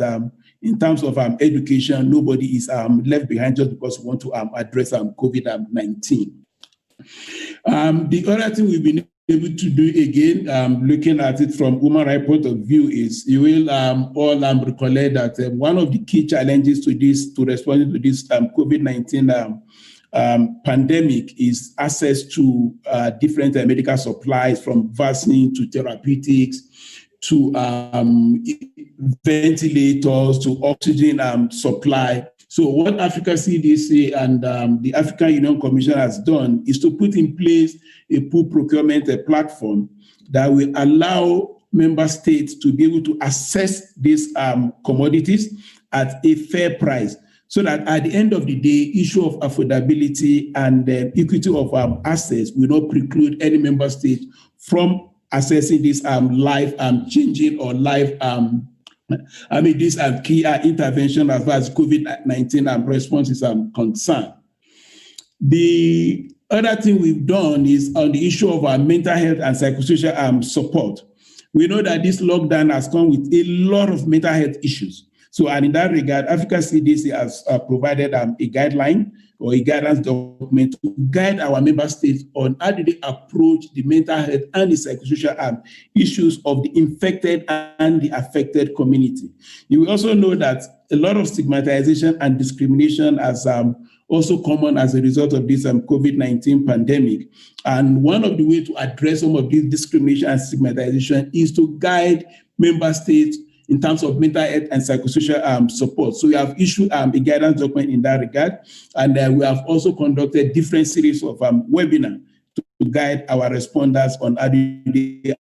in terms of education, nobody is left behind just because we want to address COVID-19. The other thing we've been able to do again, looking at it from human rights point of view, is you will all recollect that one of the key challenges to responding to this COVID-19 pandemic is access to different medical supplies, from vaccine to therapeutics to ventilators to oxygen supply. So what Africa CDC and the African Union Commission has done is to put in place a pool procurement platform that will allow member states to be able to assess these commodities at a fair price, so that at the end of the day, issue of affordability and equity of assets will not preclude any member state from assessing this life changing or life this key intervention as far as COVID-19 response is concerned. The other thing we've done is on the issue of our mental health and psychosocial support. We know that this lockdown has come with a lot of mental health issues. So, and in that regard, Africa CDC has provided a guideline or a guidance document to guide our member states on how do they approach the mental health and the psychosocial issues of the infected and the affected community. You will also know that a lot of stigmatization and discrimination has also common as a result of this COVID-19 pandemic. And one of the ways to address some of this discrimination and stigmatization is to guide member states in terms of mental health and psychosocial support. So we have issued a guidance document in that regard, and we have also conducted different series of webinars to guide our responders on how they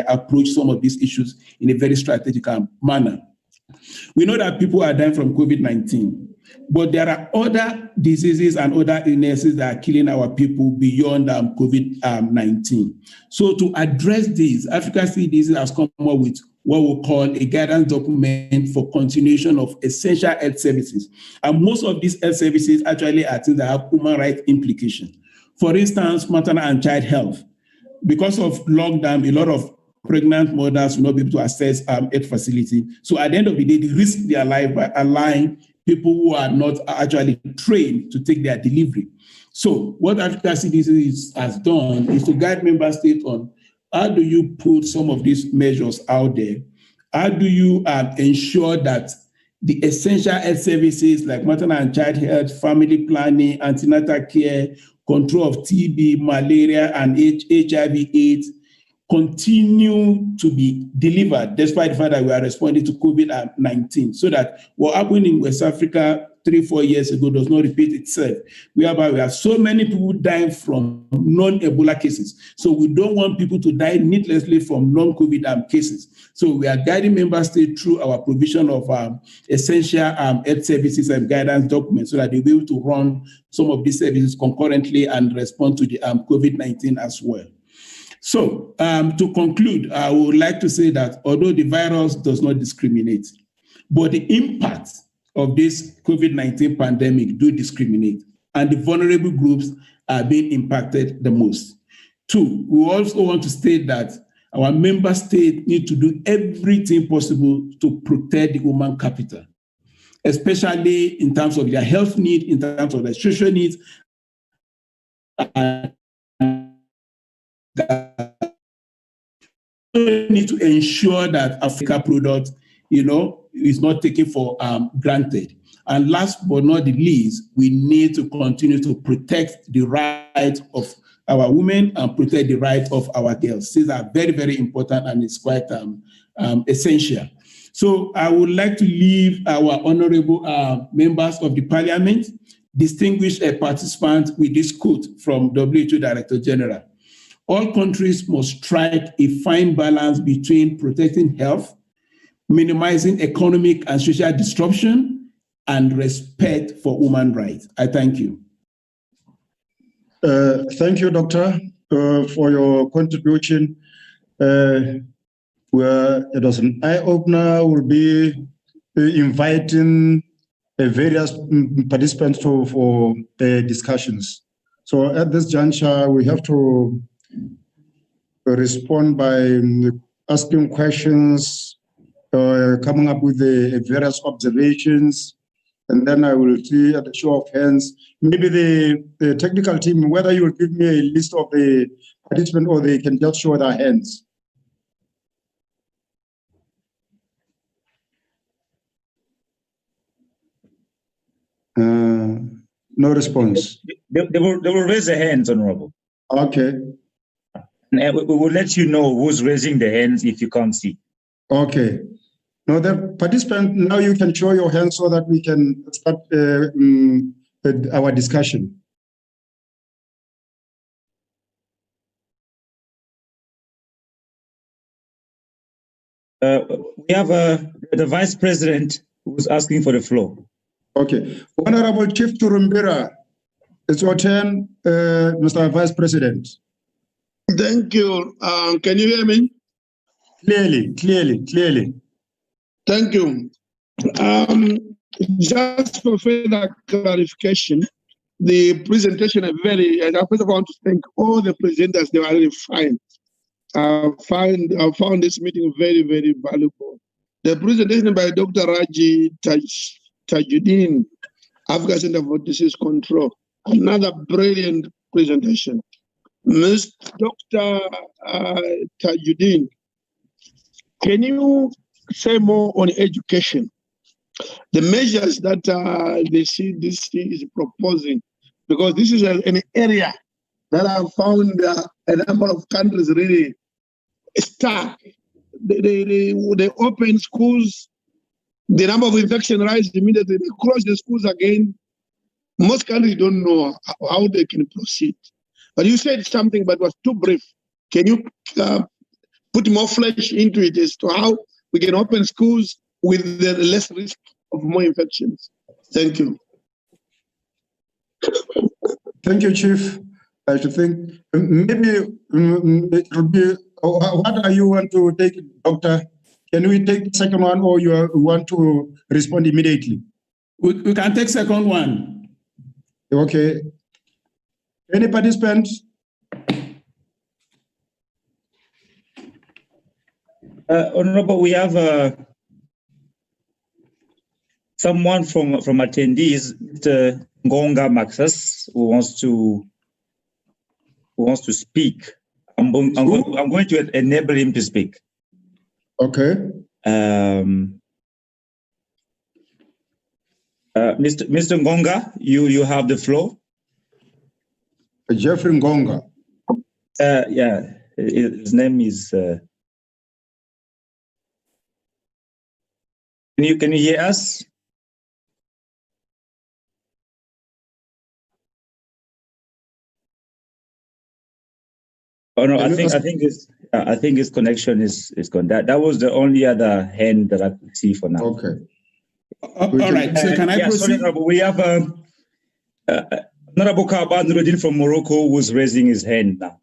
approach some of these issues in a very strategic manner. We know that people are dying from COVID-19, but there are other diseases and other illnesses that are killing our people beyond COVID-19. So to address these, Africa CDC has come up with what we call a guidance document for continuation of essential health services. And most of these health services actually are things that have human rights implications. For instance, maternal and child health. Because of lockdown, a lot of pregnant mothers will not be able to access health facility. So at the end of the day, they risk their life by allowing people who are not actually trained to take their delivery. So what Africa CDC has done is to guide member states on how do you put some of these measures out there? How do you ensure that the essential health services like maternal and child health, family planning, antenatal care, control of TB, malaria, and HIV/AIDS continue to be delivered despite the fact that we are responding to COVID-19, so that what happened in West Africa 3-4 years ago does not repeat itself, whereby we have so many people dying from non-Ebola cases. So we don't want people to die needlessly from non-COVID cases. So we are guiding member states through our provision of essential health services and guidance documents, so that they'll be able to run some of these services concurrently and respond to the COVID-19 as well. So to conclude, I would like to say that although the virus does not discriminate, but the impact of this COVID-19 pandemic do discriminate, and the vulnerable groups are being impacted the most. Two, we also want to state that our member states need to do everything possible to protect the human capital, especially in terms of their health needs, in terms of their social needs, and we need to ensure that Africa product, is not taken for granted. And last but not the least, we need to continue to protect the rights of our women and protect the rights of our girls. These are very, very important, and it's quite essential. So I would like to leave our honorable members of the Parliament, distinguished participants, with this quote from WHO Director General. All countries must strike a fine balance between protecting health, minimizing economic and social disruption, and respect for human rights. I thank you. Thank you, Doctor, for your contribution. Where it was an eye-opener. We'll be inviting various participants for the discussions. So at this juncture, we have to respond by asking questions, coming up with the various observations, and then I will see at the show of hands, maybe the technical team, whether you will give me a list of the participants, or they can just show their hands. No response. They will raise their hands, Honorable. Okay. And we will let you know who's raising the hands if you can't see. Okay. Now, the participant, now you can show your hands so that we can start our discussion. We have the Vice President who's asking for the floor. Okay. Honorable Chief Turumbira, it's your turn, Mr. Vice President. Thank you. Can you hear me? Clearly. Thank you. Just for further clarification, the presentation is and I first want to thank all the presenters. They were really fine. I found this meeting very, very valuable. The presentation by Dr. Raji Tajuddin, Africa Center for Disease Control, another brilliant presentation. Ms. Dr. Tajuddin, can you say more on education? The measures that the CDC is proposing, because this is an area that I've found a number of countries really stuck. They open schools, the number of infection rises immediately, they close the schools again. Most countries don't know how they can proceed. But you said something, but it was too brief. Can you put more flesh into it as to how we can open schools with the less risk of more infections? Thank you. Thank you, Chief. I should think maybe it would be, what are you want to take, Doctor? Can we take the second one, or you want to respond immediately? We can take second one. Okay. Any participants? Honorable, we have someone from attendees, Mr. Ngonga Maxas, who wants to speak. I'm going to enable him to speak. Okay. Mr. Ngonga, you have the floor. Jeffrey Ngonga. Yeah, his name is. Can you hear us? Oh no, I think his connection is gone. That was the only other hand that I could see for now. Okay. All right. So can I proceed? Sorry, we have Honorable Kaban from Morocco who's raising his hand now.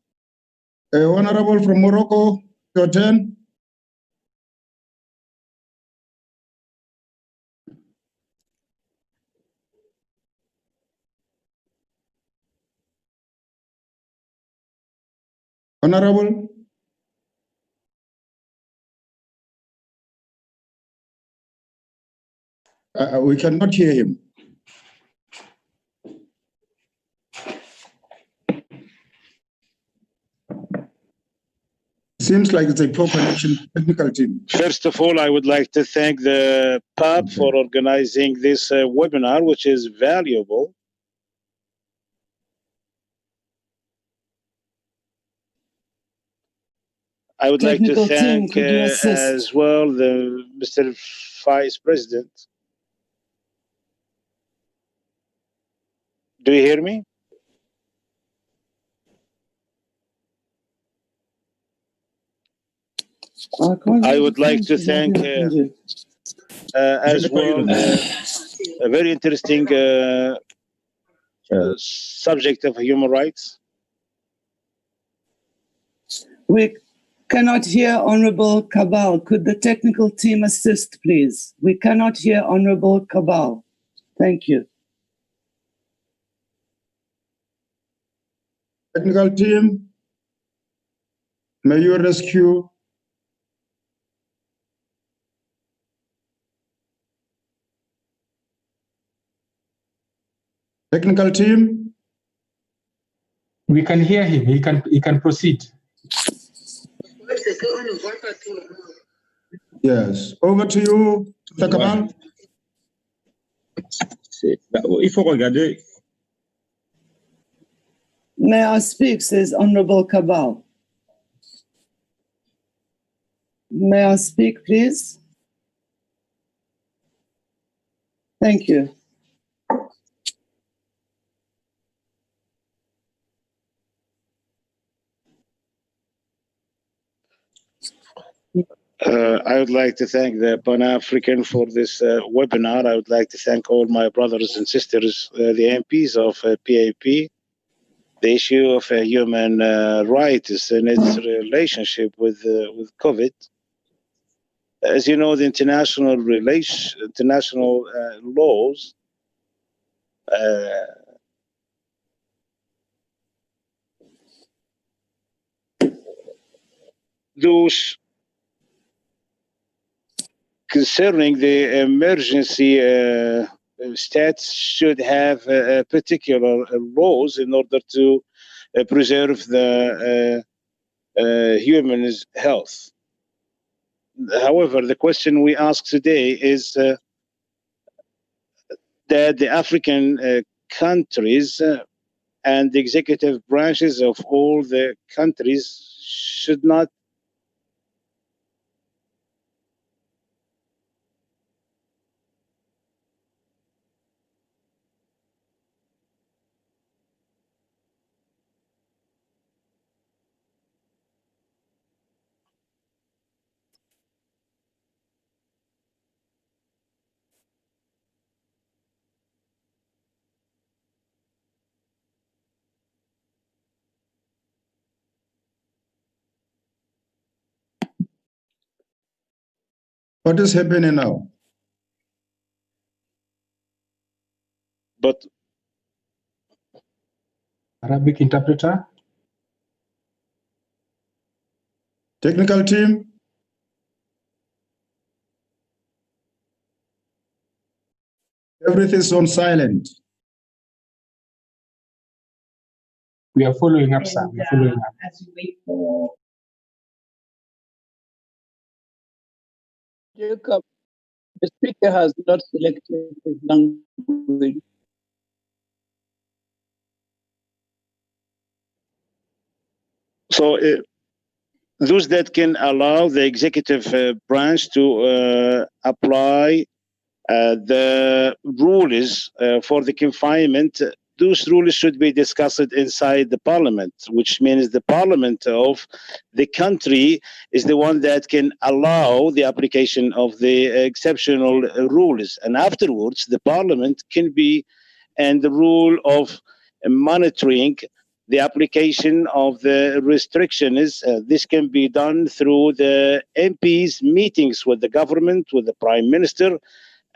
Honorable from Morocco, your turn. Honorable. We cannot hear him. Seems like it's a poor connection technical team. First of all, I would like to thank the PAB for organizing this webinar, which is valuable. I would like to thank as well the Mr. Vice President. Do you hear me? I would like to thank as well a very interesting subject of human rights. We cannot hear Honorable Cabal. Could the technical team assist, please? We cannot hear Honorable Cabal. Thank you. Technical team, may you rescue technical team. We can hear him. He can proceed. Yes. Over to you, Mr. Kamal. Il faut regarder. May I speak, says Honorable Cabal. May I speak, please? Thank you. I would like to thank the Pan-African for this webinar. I would like to thank all my brothers and sisters, the MPs of PAP. The issue of human rights and its relationship with COVID. As you know, the international laws those concerning the emergency states should have particular laws in order to preserve the human health. However, the question we ask today is that the African countries and the executive branches of all the countries should not What is happening now? But Arabic interpreter. Technical team. Everything's on silent. We are following up, sir. We are following up. As we wait for Jacob, the speaker has not selected his language. so those that can allow the executive branch to apply the rules for the confinement, those rules should be discussed inside the parliament, which means the parliament of the country is the one that can allow the application of the exceptional rules. And afterwards, the parliament can be and the rule of monitoring the application of the restrictions. This can be done through the MPs meetings with the government, with the prime minister,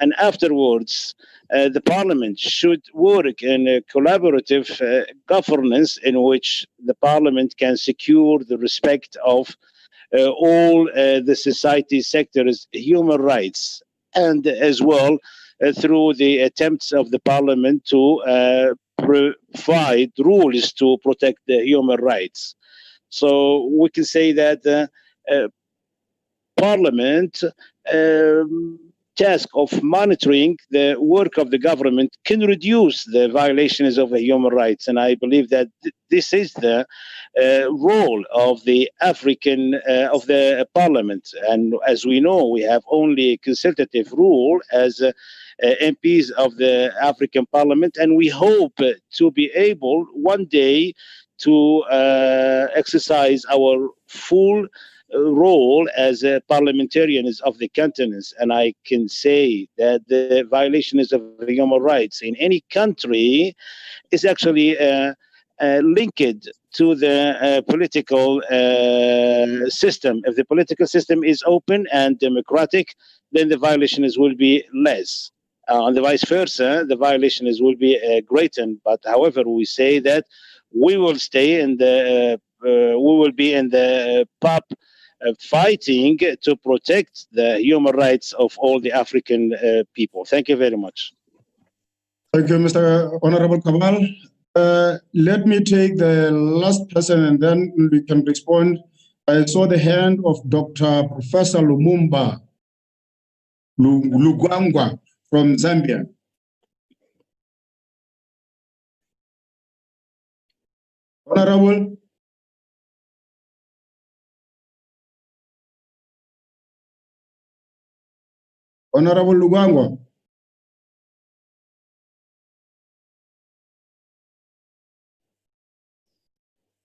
and afterwards, the parliament should work in a collaborative governance in which the parliament can secure the respect of all the society sectors' human rights, and as well through the attempts of the parliament to provide rules to protect the human rights. So we can say that parliament task of monitoring the work of the government can reduce the violations of human rights. And I believe that this is the role of the African, of the parliament. And as we know, we have only a consultative rule as MPs of the African Parliament. And we hope to be able one day to exercise our full role as parliamentarians of the continents. And I can say that the violations of human rights in any country is actually linked to the political system. If the political system is open and democratic, then the violations will be less. And the vice versa, the violations will be greater. But however, we say that we will stay in the we will be in the pub fighting to protect the human rights of all the African people. Thank you very much. Thank you, Mr. Honorable Kamal. Let me take the last person and then we can respond. I saw the hand of Dr. Professor Lumumba Lugwangwa from Zambia. Honorable. Honorable Lugwangwa.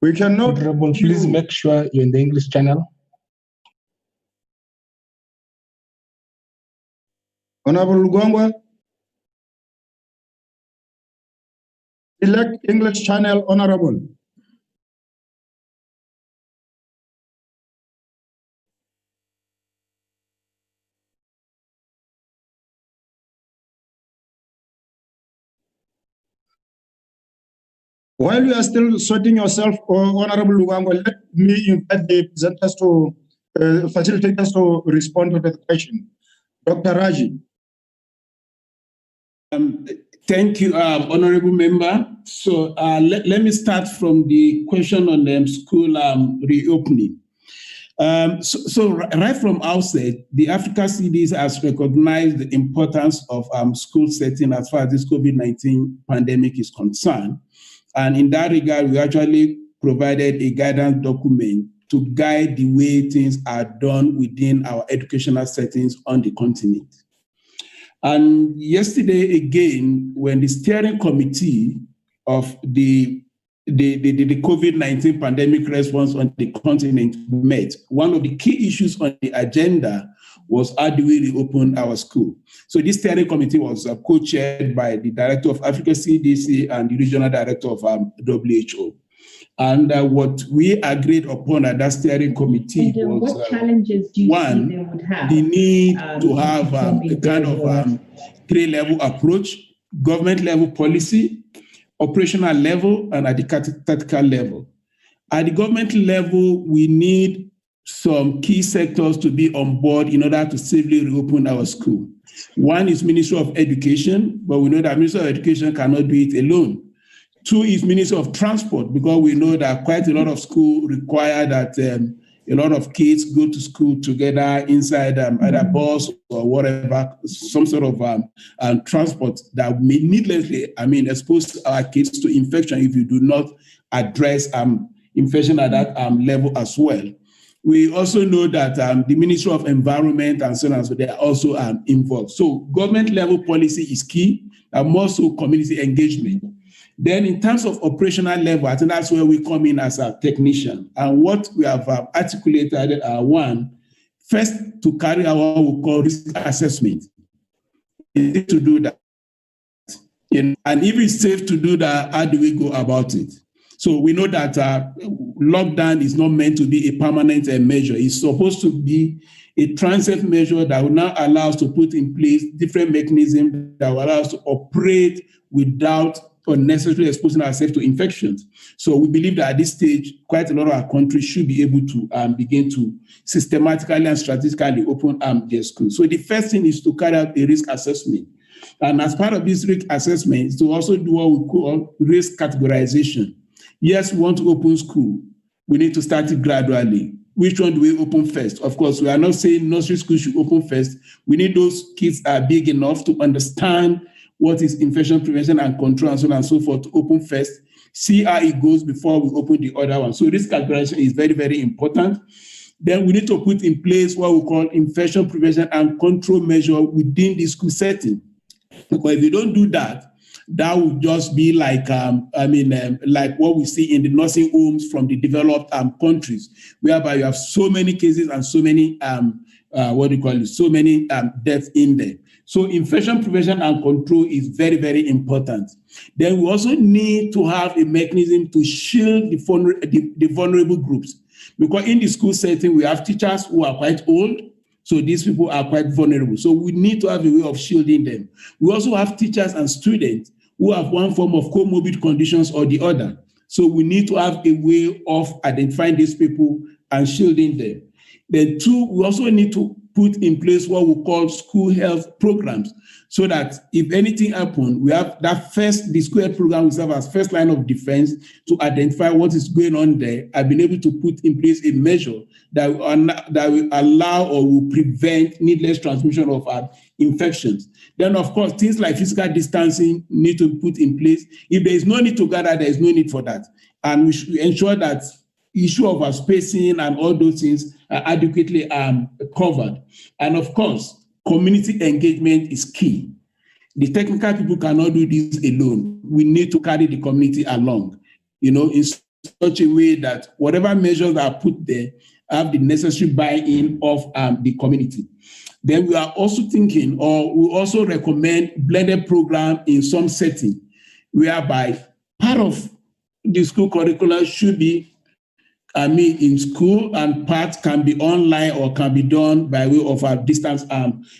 We cannot. Honorable, please make sure you're in the English channel. Honorable Lugwangwa. Select English channel, Honorable. While you are still sorting yourself, Honorable Lugwangwa, let me invite the presenters to facilitate us to respond to the question. Dr. Raji. Thank you, Honorable Member. So let me start from the question on school reopening. So right from outset, the Africa CDs has recognized the importance of school setting as far as this COVID-19 pandemic is concerned. And in that regard, we actually provided a guidance document to guide the way things are done within our educational settings on the continent. And yesterday, again, when the steering committee of the COVID-19 pandemic response on the continent met, one of the key issues on the agenda was how do we reopen our school? So this steering committee was co-chaired by the director of Africa CDC and the regional director of WHO. And what we agreed upon at that steering committee was what challenges do you one, see they would have, the need to have a kind of three-level approach: government level policy, operational level, and at the tactical level. At the government level, we need some key sectors to be on board in order to safely reopen our school. One is Ministry of Education, but we know that Ministry of Education cannot do it alone. Two is Ministry of Transport, because we know that quite a lot of schools require that a lot of kids go to school together inside either bus or whatever, some sort of transport that may needlessly, expose our kids to infection if you do not address infection at that level as well. We also know that the Ministry of Environment and so on, so they are also involved. So government level policy is key, and more so community engagement. Then in terms of operational level, I think that's where we come in as a technician. And what we have articulated one, first to carry out what we call risk assessment. You need to do that. And if it's safe to do that, how do we go about it? So we know that lockdown is not meant to be a permanent measure. It's supposed to be a transient measure that will now allow us to put in place different mechanisms that will allow us to operate without unnecessarily exposing ourselves to infections. So we believe that at this stage, quite a lot of our countries should be able to begin to systematically and strategically open their schools. So the first thing is to carry out a risk assessment. And as part of this risk assessment, is to also do what we call risk categorization. Yes, we want to open school. We need to start it gradually. Which one do we open first? Of course, we are not saying nursery school should open first. We need those kids are big enough to understand what is infection prevention and control and so on and so forth to open first, see how it goes before we open the other one. So risk calculation is very, very important. Then we need to put in place what we call infection prevention and control measure within the school setting. Because if you don't do that, that would just be like, like what we see in the nursing homes from the developed countries, whereby you have so many cases and so many, so many deaths in there. So infection prevention and control is very, very important. Then we also need to have a mechanism to shield the vulnerable groups. Because in the school setting, we have teachers who are quite old. So these people are quite vulnerable. So we need to have a way of shielding them. We also have teachers and students who have one form of comorbid conditions or the other. So we need to have a way of identifying these people and shielding them. Then two, we also need to put in place what we call school health programs, so that if anything happens, we have that the school health program will serve as first line of defense to identify what is going on there and be able to put in place a measure that will allow or will prevent needless transmission of infections. Then, of course, things like physical distancing need to be put in place. If there is no need to gather, there is no need for that. And we should ensure that issue of our spacing and all those things are adequately covered. And of course, community engagement is key. The technical people cannot do this alone. We need to carry the community along, in such a way that whatever measures are put there have the necessary buy-in of the community. Then we are also thinking, or we also recommend blended program in some setting, whereby part of the school curriculum should be in school, and part can be online or can be done by way of distance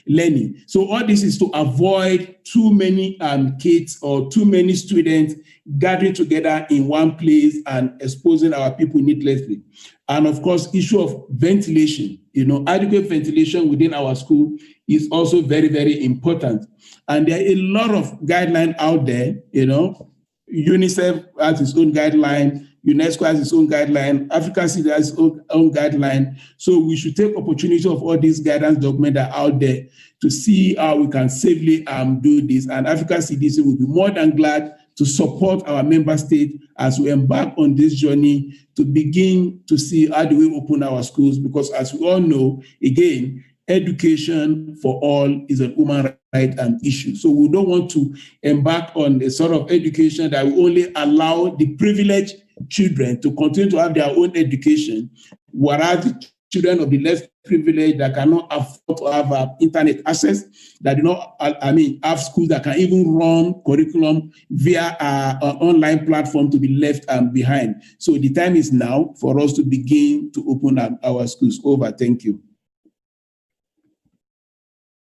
learning. So all this is to avoid too many kids or too many students gathering together in one place and exposing our people needlessly. And of course, issue of ventilation, adequate ventilation within our school is also very, very important. And there are a lot of guidelines out there, UNICEF has its own guideline, UNESCO has its own guideline, African CDC has its own guideline. So we should take opportunity of all these guidance documents that are out there to see how we can safely do this. And African CDC will be more than glad to support our member state as we embark on this journey to begin to see how do we open our schools, because as we all know, again, education for all is a human right issue. So we don't want to embark on a sort of education that will only allow the privileged children to continue to have their own education, whereas the children of the less privileged that cannot afford to have internet access, that do not, have schools that can even run curriculum via an online platform, to be left behind. So the time is now for us to begin to open up our schools. Over. Thank you.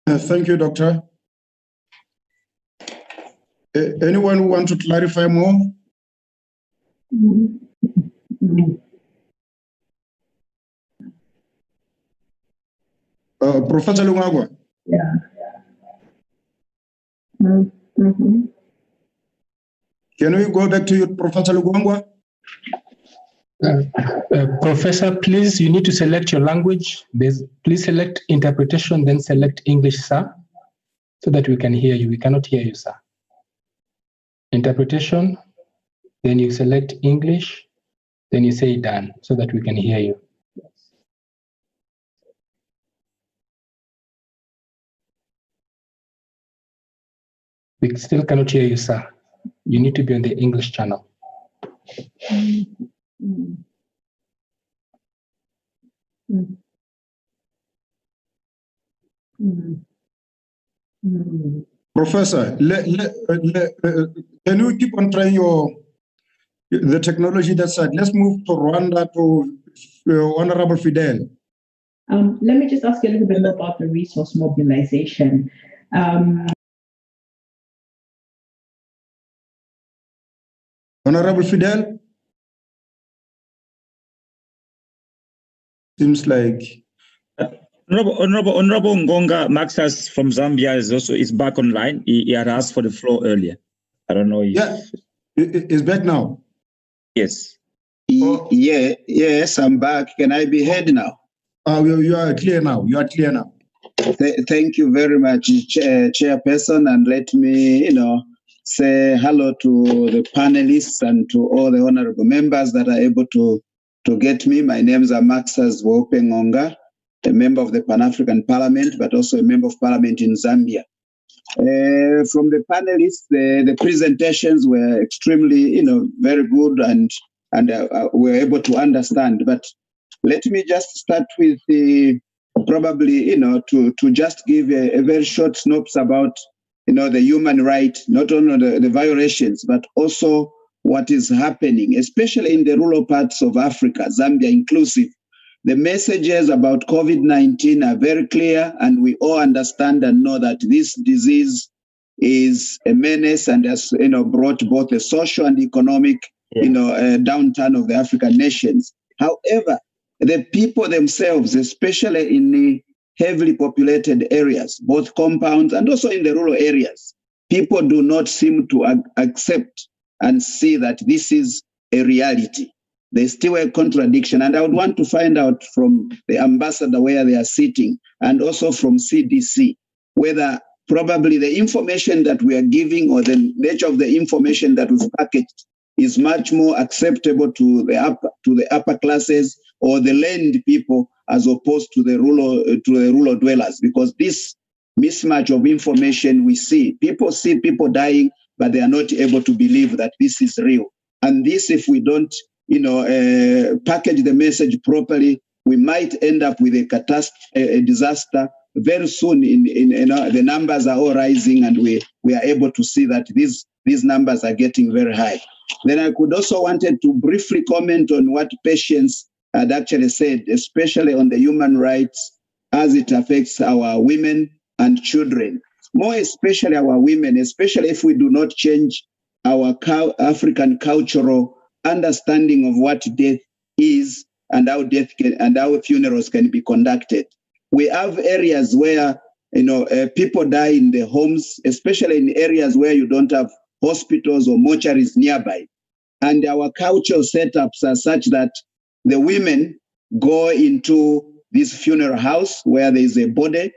Thank you, Doctor. Anyone who wants to clarify more? Professor Lungagwa. Yeah. Can we go back to you, Professor Lungagwa? Professor, please, you need to select your language. Please select interpretation, then select English, sir, so that we can hear you. We cannot hear you, sir. Interpretation, then you select English, then you say done, so that we can hear you. We still cannot hear you, sir. You need to be on the English channel. Professor, can you keep on trying the technology that side? Let's move to Rwanda, to Honorable Fidel. Let me just ask you a little bit more about the resource mobilization. Honorable Fidel? Seems like Honorable Ngonga Maxas from Zambia is back online. He had asked for the floor earlier. I don't know if... Yeah, is back now? Yes. Yes, I'm back. Can I be heard now? You are clear now. You are clear now. Thank you very much, Chairperson, and let me, say hello to the panelists and to all the honorable members that are able to get me. My name is Maxas Wope Ngonga, a member of the Pan-African Parliament, but also a member of Parliament in Zambia. From the panelists, the presentations were extremely, very good, and we were able to understand. But let me just start with probably, to just give a very short synopsis about, the human right, not only the violations, but also what is happening, especially in the rural parts of Africa, Zambia inclusive. The messages about COVID-19 are very clear, and we all understand and know that this disease is a menace and has, brought both a social and economic, downturn of the African nations. However, the people themselves, especially in the heavily populated areas, both compounds and also in the rural areas, people do not seem to accept and see that this is a reality. There's still a contradiction. And I would want to find out from the ambassador where they are sitting and also from CDC, whether probably the information that we are giving or the nature of the information that we've packaged is much more acceptable to the upper classes or the land people as opposed to the rural dwellers, because this mismatch of information we see people dying, but they are not able to believe that this is real. And this, if we don't, package the message properly, we might end up with a disaster very soon. The numbers are all rising, and we are able to see that these numbers are getting very high. Then I could also wanted to briefly comment on what Patience had actually said, especially on the human rights as it affects our women and children. More especially our women, especially if we do not change our African cultural understanding of what death is and how how funerals can be conducted. We have areas where people die in their homes, especially in areas where you don't have hospitals or mortuaries nearby. And our cultural setups are such that the women go into this funeral house where there is a body.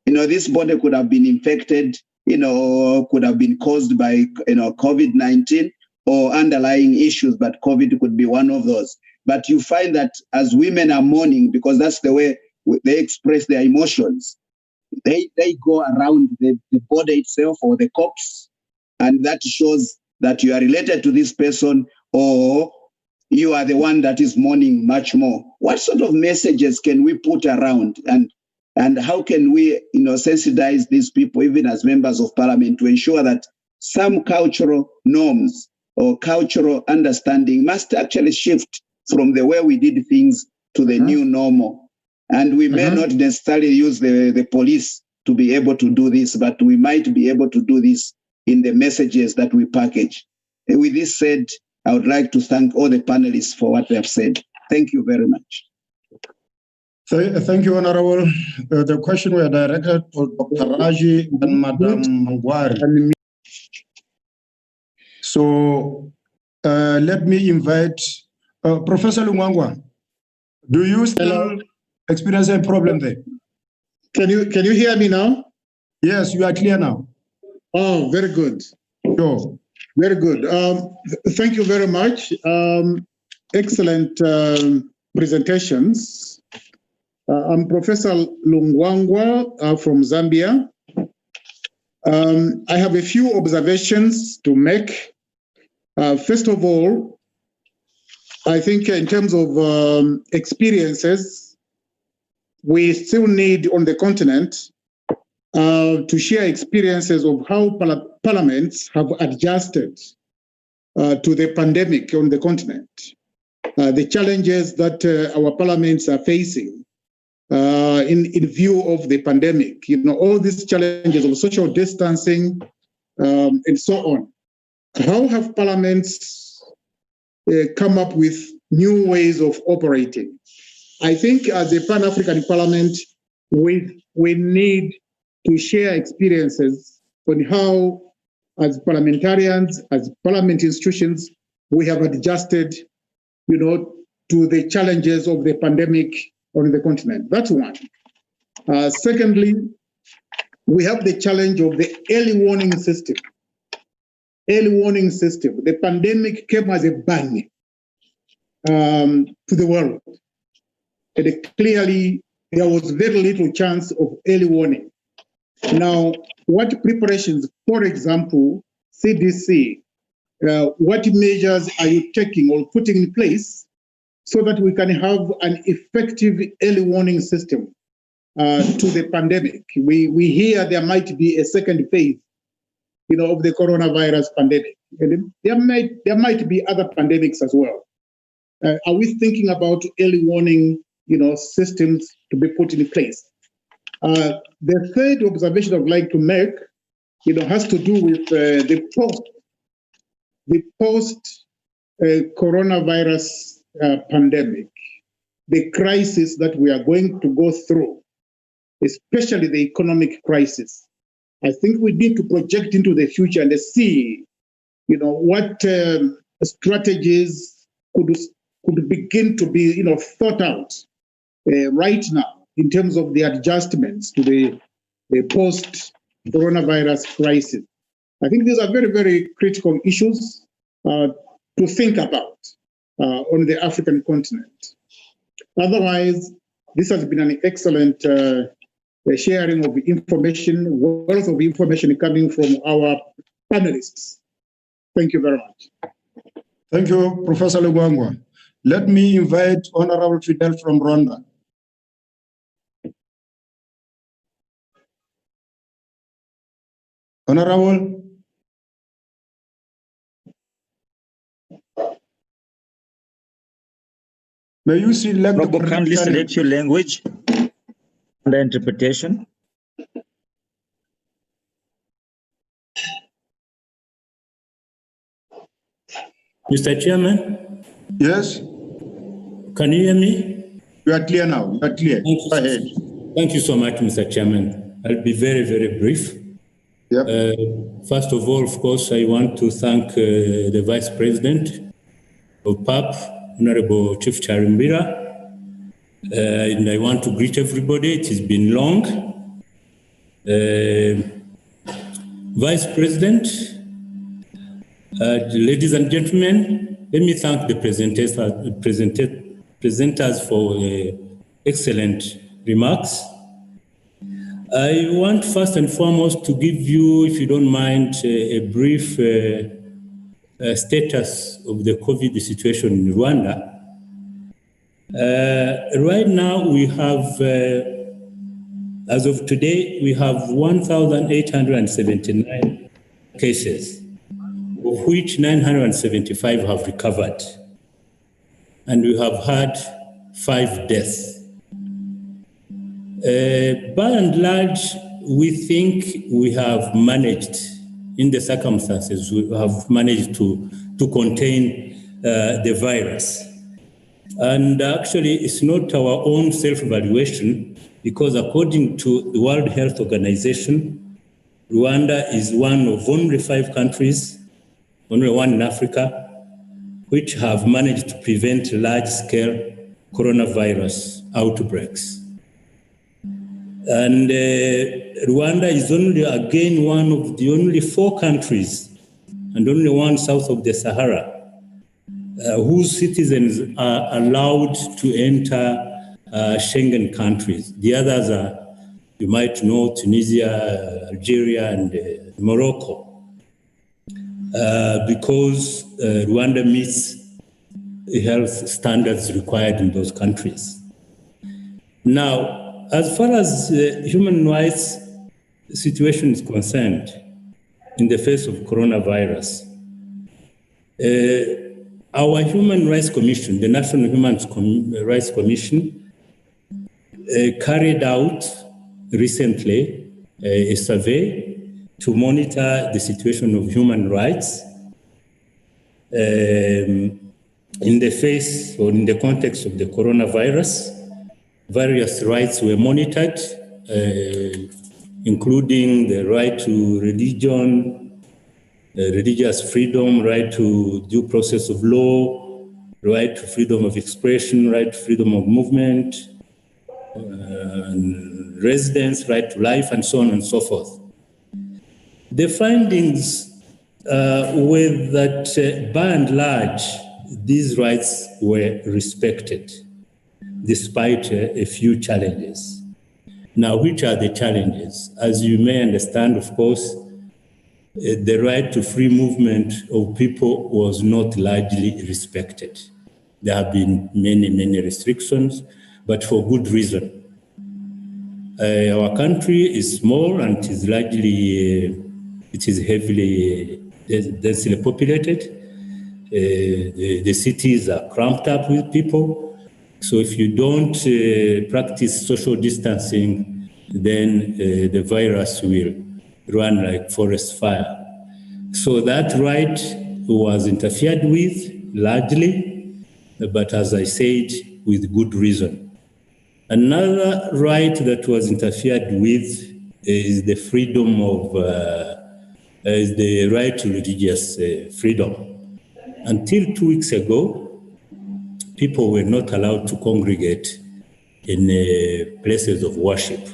This body could have been infected, could have been caused by, COVID-19 or underlying issues, but COVID could be one of those. But you find that as women are mourning, because that's the way they express their emotions, they go around the body itself or the corpse, and that shows that you are related to this person or you are the one that is mourning much more. What sort of messages can we put around, and how can we sensitize these people, even as members of parliament, to ensure that some cultural norms or cultural understanding must actually shift from the way we did things to the new normal? And we may not necessarily use the police to be able to do this, but we might be able to do this in the messages that we package. And with this said, I would like to thank all the panelists for what they have said. Thank you very much. Thank you, Honorable. The question was directed to Dr. Raji and Madam Mangwari. So let me invite Professor Lungwangwa. Do you still experience a problem there? Can you hear me now? Yes, you are clear now. Oh, very good. Sure. Very good. Thank you very much. Excellent presentations. I'm Professor Lungwangwa from Zambia. I have a few observations to make. First of all, I think in terms of experiences, we still need on the continent to share experiences of how parliaments have adjusted to the pandemic on the continent, the challenges that our parliaments are facing in view of the pandemic, all these challenges of social distancing and so on. How have parliaments come up with new ways of operating? I think as a Pan-African Parliament, we need to share experiences on how, as parliamentarians, as parliament institutions, we have adjusted, to the challenges of the pandemic on the continent. That's one. Secondly, we have the challenge of the early warning system. Early warning system. The pandemic came as a bang to the world. And clearly, there was very little chance of early warning. Now, what preparations, for example, CDC, what measures are you taking or putting in place so that we can have an effective early warning system to the pandemic? We hear there might be a second phase, of the coronavirus pandemic. And there might be other pandemics as well. Are we thinking about early warning, systems to be put in place? The third observation I would like to make, has to do with the post coronavirus pandemic. the crisis that we are going to go through, especially the economic crisis, I think we need to project into the future and see, what strategies could begin to be, thought out right now in terms of the adjustments to the post-coronavirus crisis. I think these are very, very critical issues to think about on the African continent. Otherwise, this has been an excellent sharing of information, wealth of information coming from our panelists. Thank you very much. Thank you, Professor Lugwangwa. Let me invite Honorable Fidel from Rwanda. Honorable. May you select the kindly select your language and the interpretation. Mr. Chairman? Yes? Can you hear me? You are clear now. You are clear. Go ahead. Thank you so much, Mr. Chairman. I'll be very, very brief. Yep. First of all, of course, I want to thank the Vice President of PAP, Honorable Chief Charimbira, and I want to greet everybody. It has been long. Vice President, ladies and gentlemen, let me thank the presenters for excellent remarks. I want first and foremost to give you, if you don't mind, a brief status of the COVID situation in Rwanda. Right now we have, as of today, we have 1,879 cases, of which 975 have recovered. And we have had 5 deaths. By and large, we think we have managed, in the circumstances, we have managed to contain the virus. And actually, it's not our own self-evaluation, because according to the World Health Organization, Rwanda is one of only 5 countries, only one in Africa, which have managed to prevent large-scale coronavirus outbreaks. And Rwanda is only, again, one of the only 4 countries, and only one south of the Sahara, whose citizens are allowed to enter Schengen countries. The others are, you might know, Tunisia, Algeria, and Morocco, because Rwanda meets the health standards required in those countries. Now, as far as human rights situation is concerned, in the face of coronavirus, our Human Rights Commission, the National Human Rights Commission, carried out recently a survey to monitor the situation of human rights in the face or in the context of the coronavirus. Various rights were monitored, including the right to religion, religious freedom, right to due process of law, right to freedom of expression, right to freedom of movement, residence, right to life, and so on and so forth. The findings were that, by and large, these rights were respected, despite a few challenges. Now, which are the challenges? As you may understand, of course, the right to free movement of people was not largely respected. There have been many, many restrictions, but for good reason. Our country is small and it is largely, it is heavily densely populated. The cities are cramped up with people. So if you don't practice social distancing, then the virus will run like forest fire. So that right was interfered with largely, but as I said, with good reason. Another right that was interfered with is the freedom of, is the right to religious freedom. Until 2 weeks ago, people were not allowed to congregate in places of worship.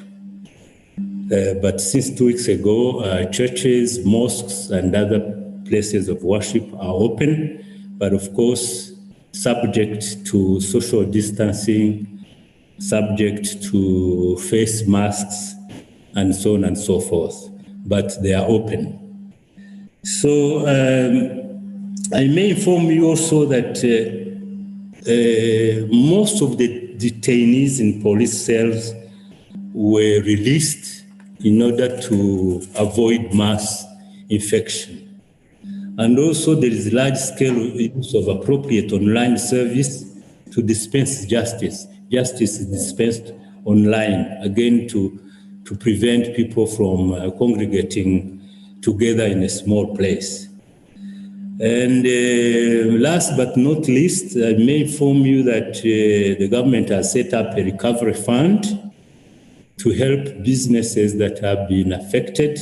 But since 2 weeks ago, churches, mosques, and other places of worship are open, but of course, subject to social distancing, subject to face masks, and so on and so forth. But they are open. So I may inform you also that most of the detainees in police cells were released in order to avoid mass infection. And also there is large-scale use of appropriate online service to dispense justice. Justice is dispensed online, again to prevent people from congregating together in a small place. And last but not least, I may inform you that the government has set up a recovery fund to help businesses that have been affected.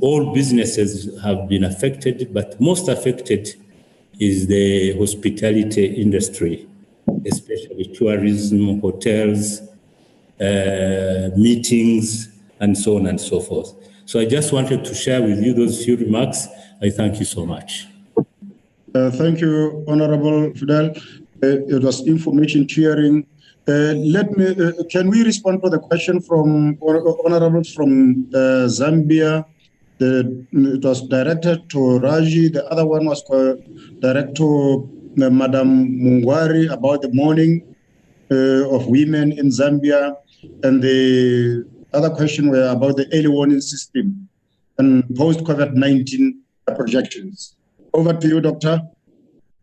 All businesses have been affected, but most affected is the hospitality industry, especially tourism, hotels, meetings, and so on and so forth. So I just wanted to share with you those few remarks. I thank you so much. Thank you, Honorable Fidel. It was information sharing. Can we respond to the question from honorables from Zambia? It was directed to Raji. The other one was directed to Madam Mungwari about the mourning of women in Zambia. And the other question were about the early warning system and post-COVID-19 projections. Over to you, Doctor.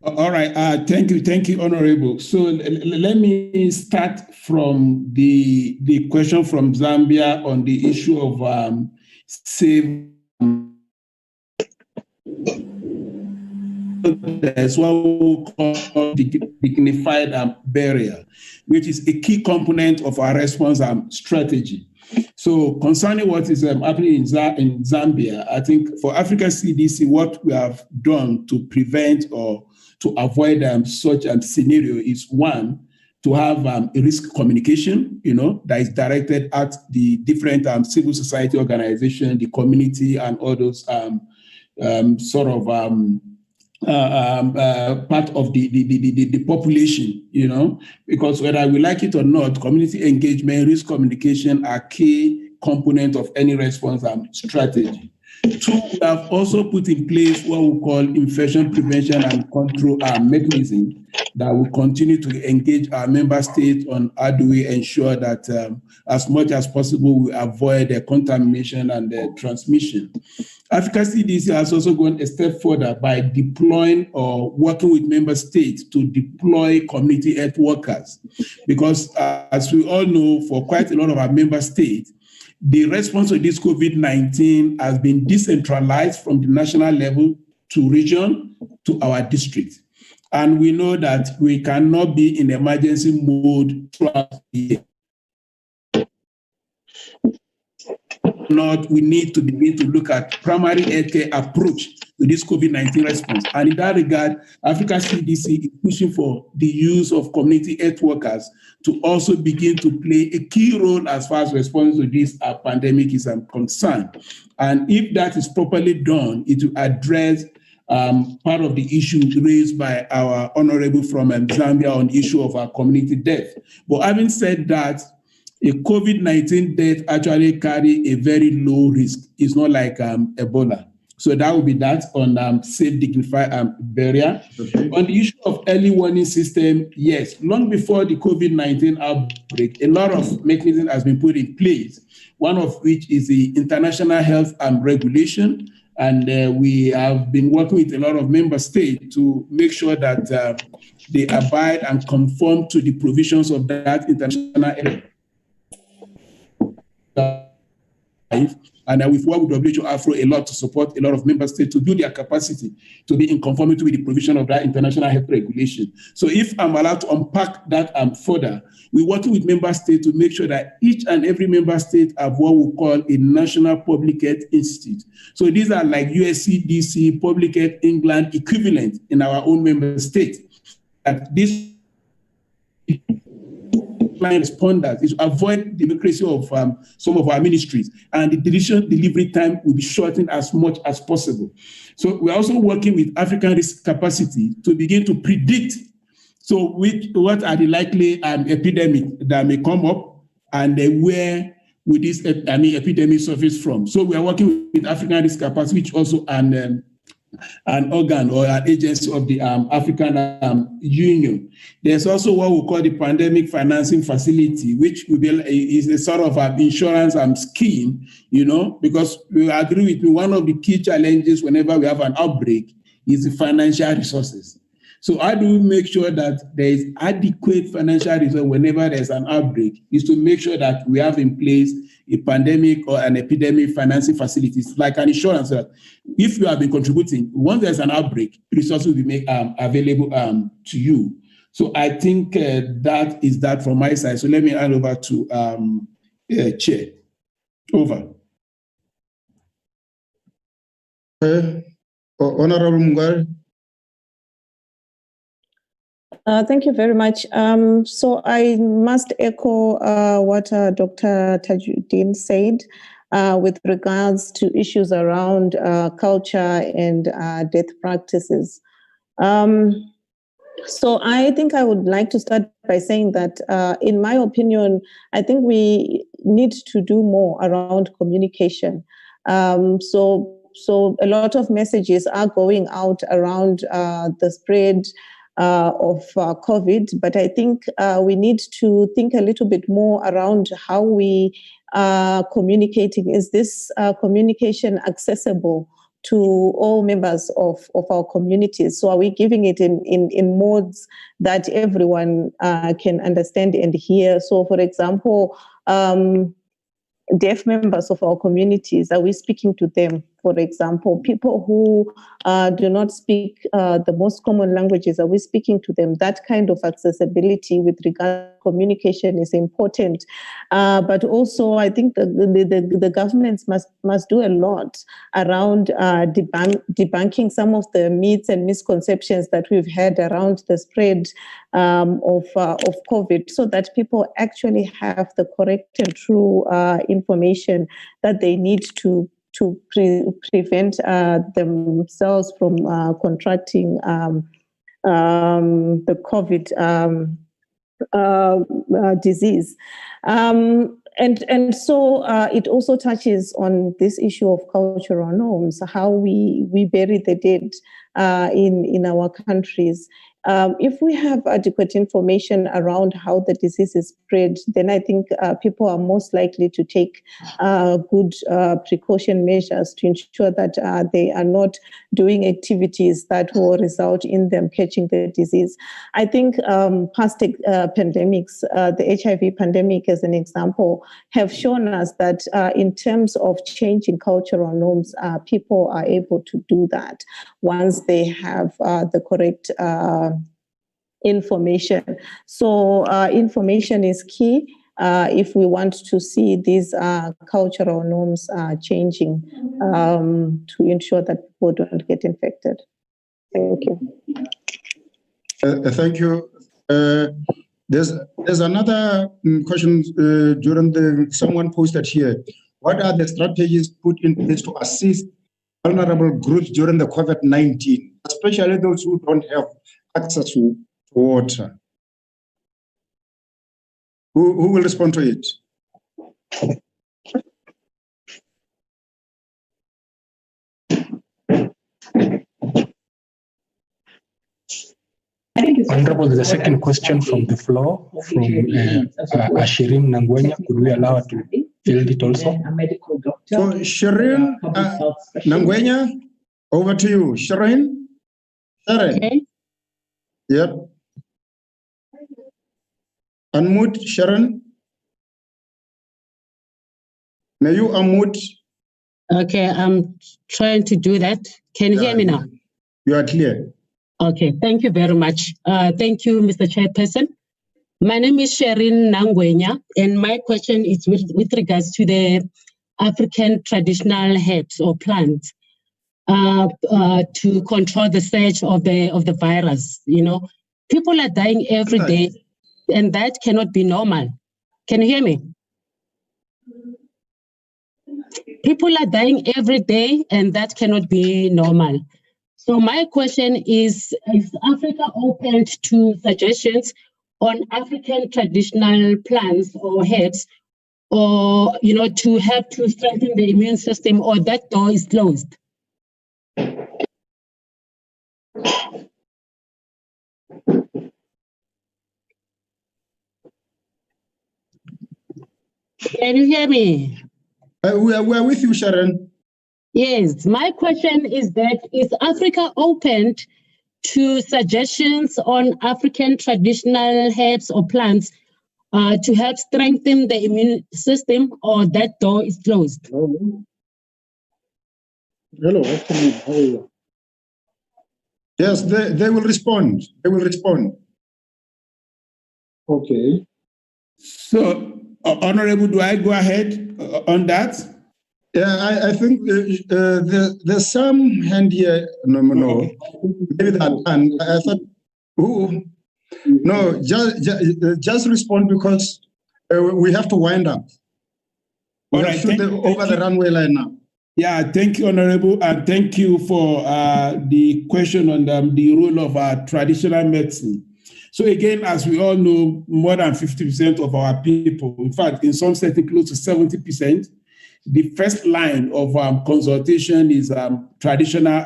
All right. Thank you, Honorable. So let me start from the question from Zambia on the issue of safe. There's what we call dignified burial, which is a key component of our response strategy. So concerning what is happening in Zambia, I think for African CDC, what we have done to prevent or to avoid such a scenario is, one, to have a risk communication, that is directed at the different civil society organizations, the community, and all those sort of part of the population, because whether we like it or not, community engagement, risk communication are key component of any response strategy. Two, we have also put in place what we call infection prevention and control mechanism that will continue to engage our member states on how do we ensure that as much as possible we avoid the contamination and the transmission. Africa CDC has also gone a step further by deploying or working with member states to deploy community health workers, because as we all know, for quite a lot of our member states, the response to this COVID-19 has been decentralized from the national level to region to our district. And we know that we cannot be in emergency mode throughout the year. We need to begin to look at primary healthcare approach to this COVID-19 response. And in that regard, Africa CDC is pushing for the use of community health workers to also begin to play a key role as far as response to this pandemic is concerned. And if that is properly done, it will address part of the issue raised by our honorable from Zambia on the issue of our community death. But having said that, a COVID-19 death actually carry a very low risk. It's not like Ebola. So that will be that on safe, dignified burial. Okay. On the issue of early warning system, yes, long before the COVID-19 outbreak, a lot of mechanism has been put in place, one of which is the international health regulation. And we have been working with a lot of member states to make sure that they abide and conform to the provisions of that international health. And we've worked with WHO Afro a lot to support a lot of member states to build their capacity to be in conformity with the provision of that international health regulation. So if I'm allowed to unpack that further, we're working with member states to make sure that each and every member state have what we call a National Public Health Institute. So these are like USCDC, Public Health England equivalent in our own member state. That this responders is to avoid the bureaucracy of some of our ministries, and the decision delivery time will be shortened as much as possible. So we're also working with African risk capacity to begin to predict what are the likely epidemic that may come up, and where will this epidemic surface from. So we are working with African risk capacity, which also an organ or an agency of the African Union. There's also what we call the Pandemic Financing Facility, which is a sort of insurance scheme, because we agree with me, one of the key challenges whenever we have an outbreak is the financial resources. So how do we make sure that there is adequate financial resource whenever there's an outbreak? Is to make sure that we have in place a pandemic or an epidemic financing facilities, like an insurance. If you have been contributing, once there's an outbreak, resources will be made available to you. So I think that is that from my side. So let me hand over to Chair. Over. Honorable Mungari. Thank you very much. So I must echo what Dr. Tajuddin said with regards to issues around culture and death practices. So I think I would like to start by saying that, in my opinion, I think we need to do more around communication. So a lot of messages are going out around the spread of COVID, but I think we need to think a little bit more around how we are communicating. Is this communication accessible to all members of our communities? So are we giving it in modes that everyone can understand and hear? So for example, deaf members of our communities, are we speaking to them? For example, people who do not speak the most common languages, are we speaking to them? That kind of accessibility with regard to communication is important. But also, I think the governments must do a lot around debunking some of the myths and misconceptions that we've had around the spread of COVID, so that people actually have the correct and true information that they need to prevent themselves from contracting the COVID disease. And so it also touches on this issue of cultural norms, how we bury the dead in our countries. If we have adequate information around how the disease is spread, then I think people are most likely to take good precaution measures to ensure that they are not doing activities that will result in them catching the disease. I think past pandemics, the HIV pandemic as an example, have shown us that in terms of changing cultural norms, people are able to do that once they have the correct information. So information is key if we want to see these cultural norms changing to ensure that people don't get infected. Thank you. Thank you. There's another question someone posted here. What are the strategies put in place to assist vulnerable groups during the COVID-19, especially those who don't have access to water? Who will respond to it? Honorable, there's a second question from the floor from Shirin Nangwenya. Could we allow her to field it also? So Shirin Nangwenya, over to you. Shirin? Okay. Yep. Unmute, Sharon. May you unmute? Okay, I'm trying to do that. Can you hear me now? You are clear. Okay, thank you very much. Thank you, Mr. Chairperson. My name is Sherin Nangwenya, and my question is with regards to the African traditional herbs or plants to control the surge of the virus. You know, people are dying every day, and that cannot be normal. Can you hear me? People are dying every day, and that cannot be normal. So my question is Africa open to suggestions on African traditional plants or herbs, or, you know, to help to strengthen the immune system, or that door is closed? Can you hear me? We are with you, Sharon. Yes, my question is that is Africa open to suggestions on African traditional herbs or plants to help strengthen the immune system, or that door is closed? Hello, afternoon. How are you? Yes, they will respond. They will respond. Okay. So, Honorable, do I go ahead on that? Yeah, I think there's some hand here. No. Maybe that hand. I thought, who? No, just respond because we have to wind up. All right, over the runway line now. Yeah, thank you, Honorable, and thank you for the question on the role of traditional medicine. So again, as we all know, more than 50% of our people, in fact, in some settings, close to 70%, the first line of consultation is traditional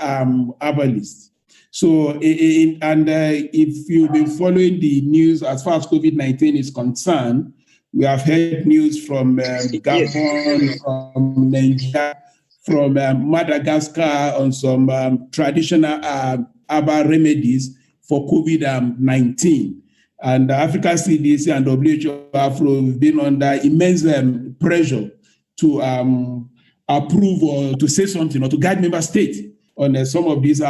herbalists. So, if you've been following the news as far as COVID-19 is concerned, we have heard news from Gabon, from Nigeria, from Madagascar on some traditional herbal remedies for COVID-19. And the African CDC and WHO have been under immense pressure to approve or to say something or to guide member states on some of these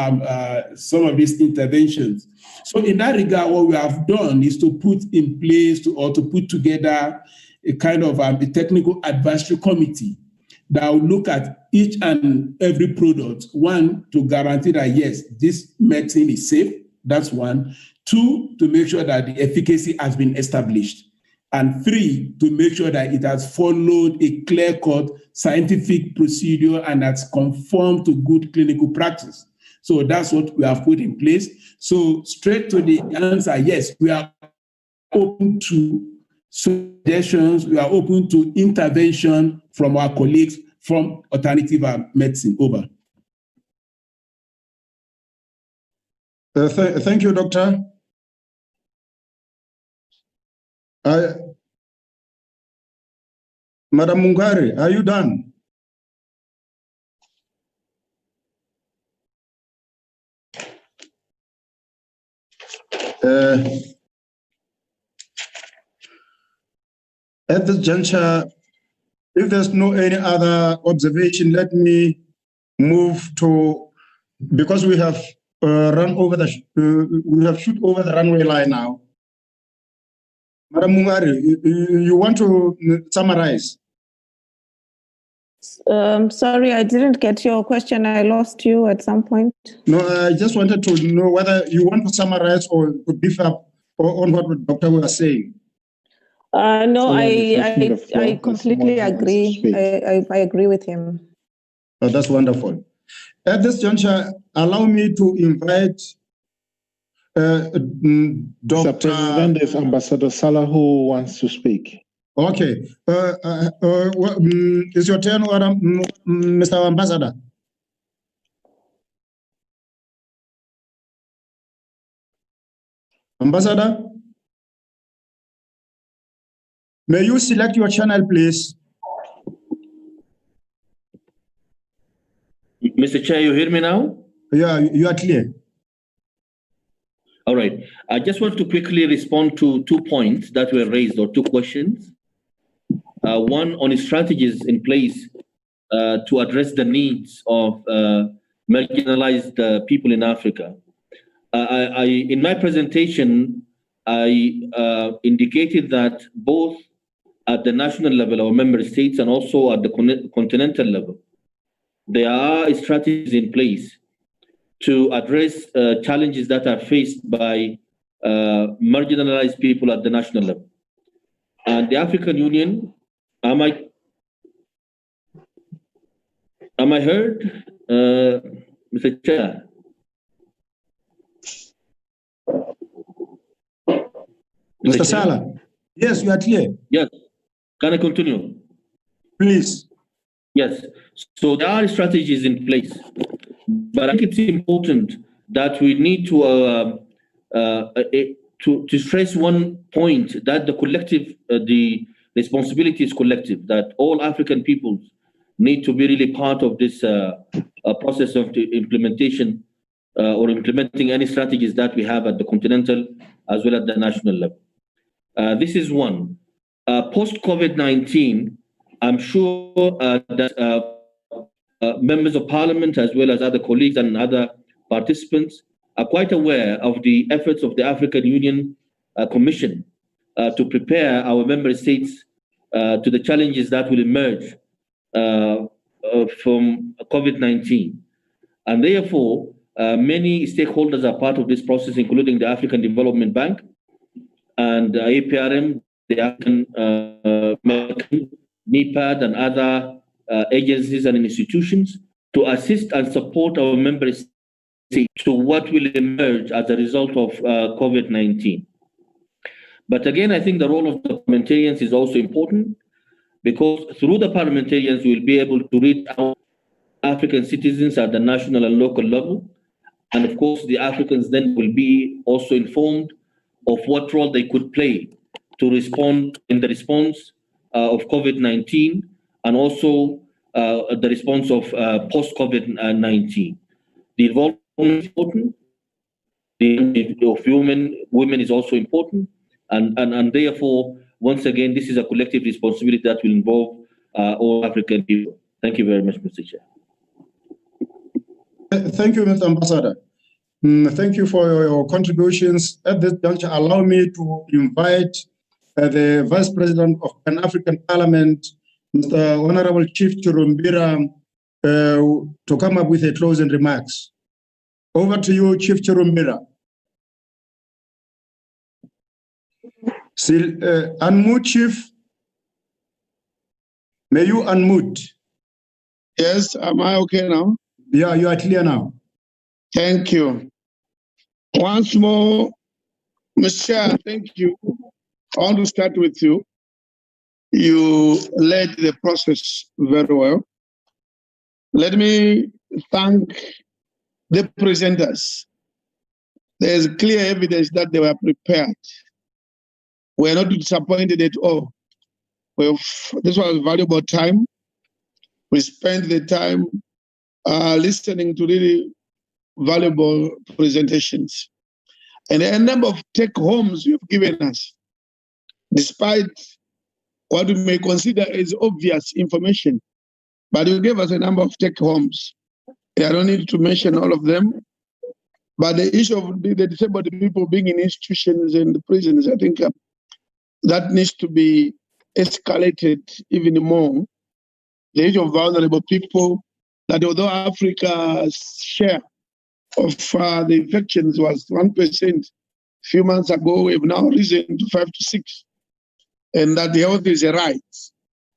interventions. So in that regard, what we have done is to put in place to put together a kind of a technical advisory committee that will look at each and every product. One, to guarantee that yes, this medicine is safe. That's one. Two, to make sure that the efficacy has been established. And three, to make sure that it has followed a clear-cut scientific procedure and that's conformed to good clinical practice. So that's what we have put in place. So straight to the answer, yes, we are open to suggestions, we are open to intervention from our colleagues from alternative medicine. Over. Thank you, Doctor. Madam Mungari, are you done? At this juncture, if there's no any other observation, let me move to, because we have run over we have shoot over the runway line now. Madam Mungari, you want to summarize? Sorry, I didn't get your question. I lost you at some point. No, I just wanted to know whether you want to summarize or to beef up on what the doctor was saying. No, I completely agree. I agree with him. Oh, that's wonderful. At this juncture, allow me to invite Dr. President, there's Ambassador Salah who wants to speak. Okay. Is your turn, Mr. Ambassador? Ambassador? May you select your channel, please? Mr. Chair, you hear me now? Yeah, you are clear. All right. I just want to quickly respond to 2 points that were raised, or 2 questions. one, on strategies in place to address the needs of marginalized people in Africa. In my presentation, I indicated that both at the national level, our member states, and also at the continental level, there are strategies in place to address challenges that are faced by marginalized people at the national level. And the African Union, am I heard, Mr. Chair? Mr. Salah, yes, you are clear. Yes. Can I continue? Please. Yes. So there are strategies in place, but I think it's important that we need to stress one point, that the responsibility is collective, that all African peoples need to be really part of this process of the implementation or implementing any strategies that we have at the continental as well as the national level. This is one. Post-COVID-19, I'm sure that members of parliament as well as other colleagues and other participants are quite aware of the efforts of the African Union Commission to prepare our member states to the challenges that will emerge from COVID-19. And therefore, many stakeholders are part of this process, including the African Development Bank and APRM, the African NEPAD, and other agencies and institutions to assist and support our member states to what will emerge as a result of COVID-19. But again, I think the role of the parliamentarians is also important, because through the parliamentarians, we will be able to reach out African citizens at the national and local level. And of course, the Africans then will be also informed of what role they could play to respond in the response of COVID-19 and also the response of post-COVID-19. The involvement is important. The of women is also important. And therefore, once again, this is a collective responsibility that will involve all African people. Thank you very much, Mr. Chair. Thank you, Mr. Ambassador. Thank you for your contributions. At this juncture, allow me to invite the Vice President of Pan-African Parliament, Mr. Honorable Chief Chirumbira, to come up with a closing remarks. Over to you, Chief Chirumbira. Unmute, Chief. May you unmute? Yes, am I okay now? Yeah, you are clear now. Thank you. Once more, Mr. Chair, thank you. I want to start with you. You led the process very well. Let me thank the presenters. There's clear evidence that they were prepared. We're not disappointed at all. This was valuable time. We spent the time listening to really valuable presentations. And a number of take-homes you've given us, despite what we may consider as obvious information, but you gave us a number of take-homes. I don't need to mention all of them, but the issue of the disabled people being in institutions and prisons, I think that needs to be escalated even more. The issue of vulnerable people, that although Africa's share of the infections was 1% a few months ago, we've now risen to 5 to 6, and that the health is a right.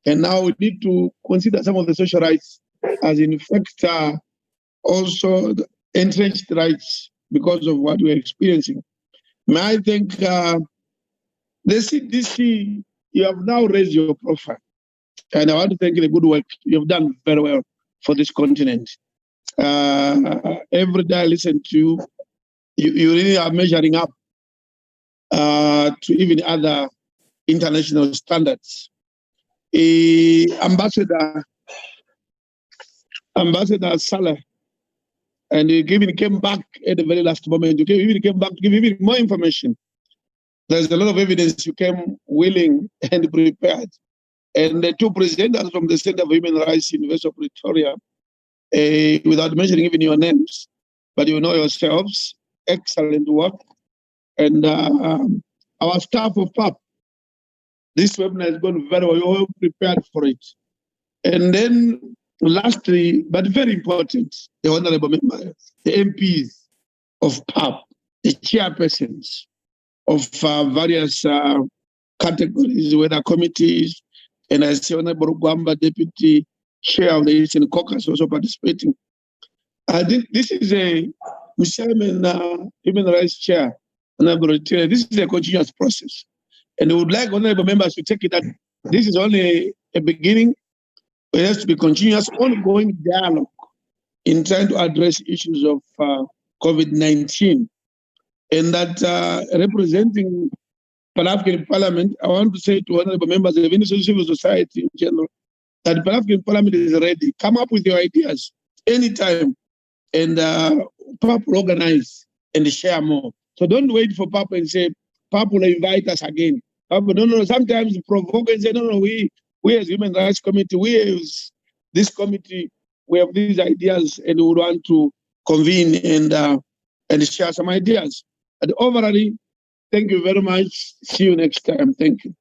And now we need to consider some of the social rights as in fact also entrenched rights because of what we're experiencing. I think the CDC, you have now raised your profile. And I want to thank you for the good work you've done very well for this continent. Every day I listen to you, you really are measuring up to even other international standards. Ambassador Salah, and you even came back at the very last moment. You even came back to give even more information. There's a lot of evidence you came willing and prepared and the two presenters from the Center for Human Rights, University of Pretoria, without mentioning even your names, but you know yourselves, excellent work. And our staff of PAP, this webinar has gone very well, you're well prepared for it. And then lastly, but very important, the honorable members, the MPs of PAP, the chairpersons of various categories, whether committees, and I see Honorable Gwamba, Deputy Chair of the Eastern Caucus, also participating. I think this is a Human Rights Chair, Honorable Retire. This is a continuous process. And we would like honorable members to take it that this is only a beginning. It has to be continuous, ongoing dialogue in trying to address issues of COVID-19. And that representing Pan-African Parliament, I want to say to honorable members of civil society in general, that the Pan-African Parliament is ready. Come up with your ideas anytime, and PAP will organize and share more. So don't wait for PAP and say, PAP will invite us again. PAP, no, sometimes provoke and say, no, we as Human Rights Committee, we as this committee, we have these ideas and we want to convene and share some ideas. But overall, thank you very much. See you next time. Thank you.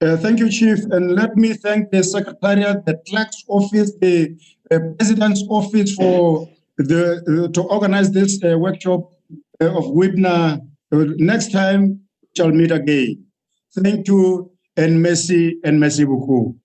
Thank you, Chief. And let me thank the Secretariat, the Clerk's Office, the President's Office for to organize this workshop of webinar. Next time, shall meet again. Thank you, and merci beaucoup.